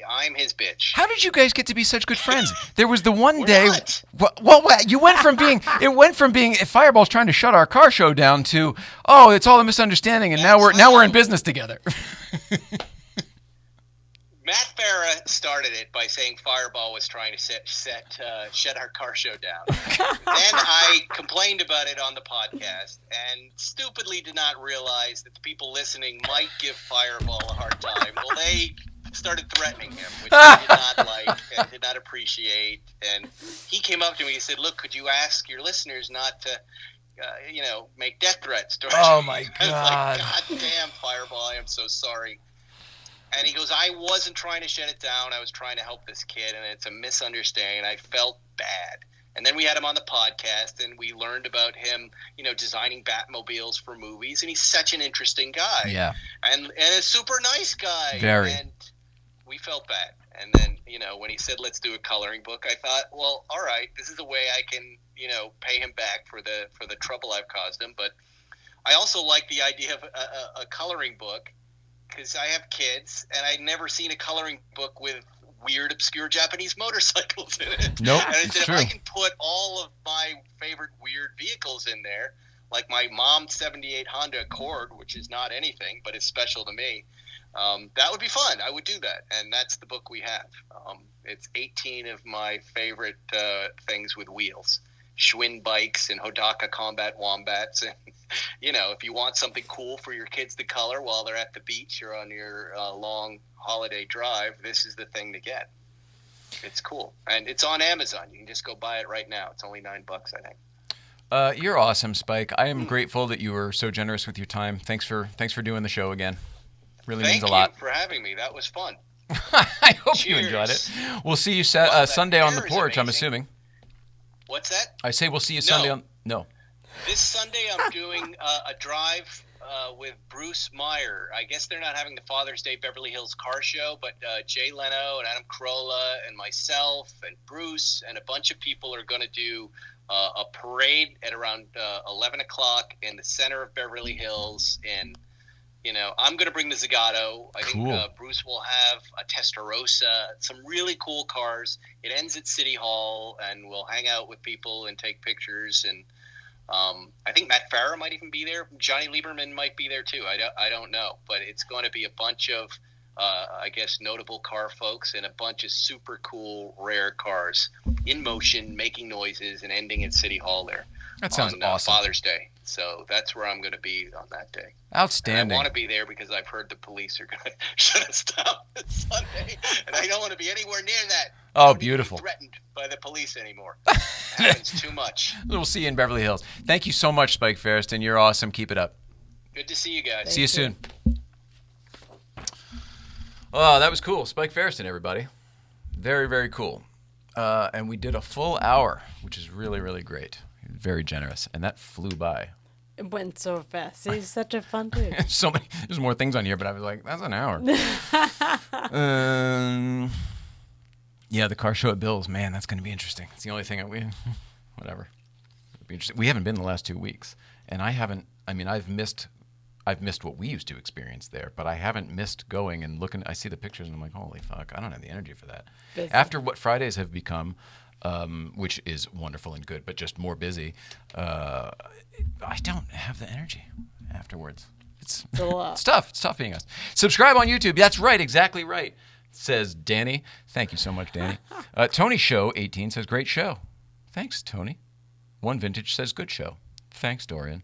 Speaker 8: I'm his bitch.
Speaker 2: How did you guys get to be such good friends? There was the one
Speaker 8: We're
Speaker 2: day.
Speaker 8: not.
Speaker 2: Well, you went from being. It went from being Fireball's trying to shut our car show down to it's all a misunderstanding, and now we're in business together.
Speaker 8: Matt Farah started it by saying Fireball was trying to shut our car show down. Then I complained about it on the podcast and stupidly did not realize that the people listening might give Fireball a hard time. Well, they started threatening him, which I did not like and did not appreciate. And he came up to me and said, "Look, could you ask your listeners not to make death threats?"
Speaker 2: Oh, my God.
Speaker 8: I was like, God damn, Fireball, I am so sorry. And he goes, I wasn't trying to shut it down. I was trying to help this kid, and it's a misunderstanding. I felt bad. And then we had him on the podcast, and we learned about him, designing Batmobiles for movies. And he's such an interesting guy.
Speaker 2: Yeah.
Speaker 8: And a super nice guy.
Speaker 2: Very.
Speaker 8: And we felt bad. And then, when he said, let's do a coloring book, I thought, well, all right, this is a way I can, pay him back for the trouble I've caused him. But I also like the idea of a coloring book, because I have kids, and I'd never seen a coloring book with weird, obscure Japanese motorcycles in it.
Speaker 2: Nope,
Speaker 8: and I
Speaker 2: it's
Speaker 8: said,
Speaker 2: true.
Speaker 8: if I can put all of my favorite weird vehicles in there, like my mom's 78 Honda Accord, which is not anything, but is special to me, that would be fun. I would do that, and that's the book we have. It's 18 of my favorite things with wheels. Schwinn bikes and Hodaka Combat Wombats. And, if you want something cool for your kids to color while they're at the beach or on your long holiday drive, this is the thing to get. It's cool. And it's on Amazon. You can just go buy it right now. It's only $9, I think.
Speaker 2: You're awesome, Spike. I am grateful that you were so generous with your time. Thanks for doing the show again. Really means a lot.
Speaker 8: Thank you for having me. That was fun.
Speaker 2: I hope you
Speaker 8: Cheers.
Speaker 2: enjoyed it. We'll see you
Speaker 8: Well, that
Speaker 2: Sunday on the
Speaker 8: beer is
Speaker 2: porch, I'm
Speaker 8: amazing.
Speaker 2: assuming.
Speaker 8: What's that?
Speaker 2: I say we'll see you Sunday on... No.
Speaker 8: This Sunday, I'm doing a drive with Bruce Meyer. I guess they're not having the Father's Day Beverly Hills car show, but Jay Leno and Adam Carolla and myself and Bruce and a bunch of people are going to do a parade at around 11 o'clock in the center of Beverly Hills. And, you know, I'm going to bring the Zagato. I think Bruce will have a Testarossa, some really cool cars. It ends at City Hall, and we'll hang out with people and take pictures. And I think Matt Farah might even be there. Johnny Lieberman might be there too. I don't know, but it's going to be a bunch of, I guess, notable car folks and a bunch of super cool, rare cars in motion, making noises, and ending at City Hall there.
Speaker 2: That sounds
Speaker 8: on,
Speaker 2: awesome.
Speaker 8: Father's Day. So that's where I'm going to be on that day.
Speaker 2: Outstanding.
Speaker 8: And I want to be there because I've heard the police are going to shut us down this Sunday, and I don't want to be anywhere near that.
Speaker 2: Oh,
Speaker 8: I don't need to be
Speaker 2: beautiful.
Speaker 8: threatened by the police anymore. It happens too much.
Speaker 2: We'll see you in Beverly Hills. Thank you so much, Spike Feresten. You're awesome. Keep it up.
Speaker 8: Good to see you guys.
Speaker 2: See you soon. Oh, that was cool. Spike Feresten, everybody. Very, very cool. And we did a full hour, which is really, really great. Very generous. And that flew by.
Speaker 4: It went so fast. He's such a fun dude.
Speaker 2: So many. There's more things on here, but I was like, that's an hour. Yeah, the car show at Bill's. Man, that's going to be interesting. It's the only thing whatever. It'll be interesting. We haven't been the last 2 weeks, and I haven't. I mean, I've missed what we used to experience there, but I haven't missed going and looking. I see the pictures, and I'm like, holy fuck, I don't have the energy for that.
Speaker 4: Busy.
Speaker 2: After what Fridays have become, which is wonderful and good, but just more busy, I don't have the energy afterwards. It's
Speaker 4: a lot.
Speaker 2: It's tough. It's tough being us. Subscribe on YouTube. That's right. Exactly right. Says Danny. Thank you so much, Danny. Tony Show 18 says great show. Thanks, Tony. One Vintage says good show. Thanks, Dorian.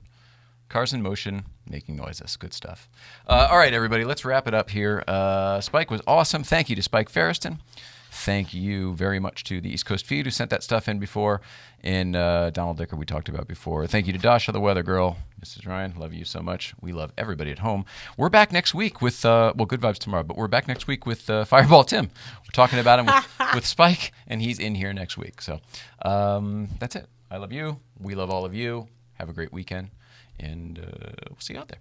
Speaker 2: Cars in motion, making noises. Good stuff. All right, everybody, let's wrap it up here. Spike was awesome. Thank you to Spike Feresten. Thank you very much to the East Coast Feed who sent that stuff in before. And Donald Dicker we talked about before. Thank you to Dasha, the weather girl. Mrs. Ryan, love you so much. We love everybody at home. We're back next week with, Good Vibes tomorrow, but we're back next week with Fireball Tim. We're talking about him with Spike, and he's in here next week. So that's it. I love you. We love all of you. Have a great weekend, and we'll see you out there.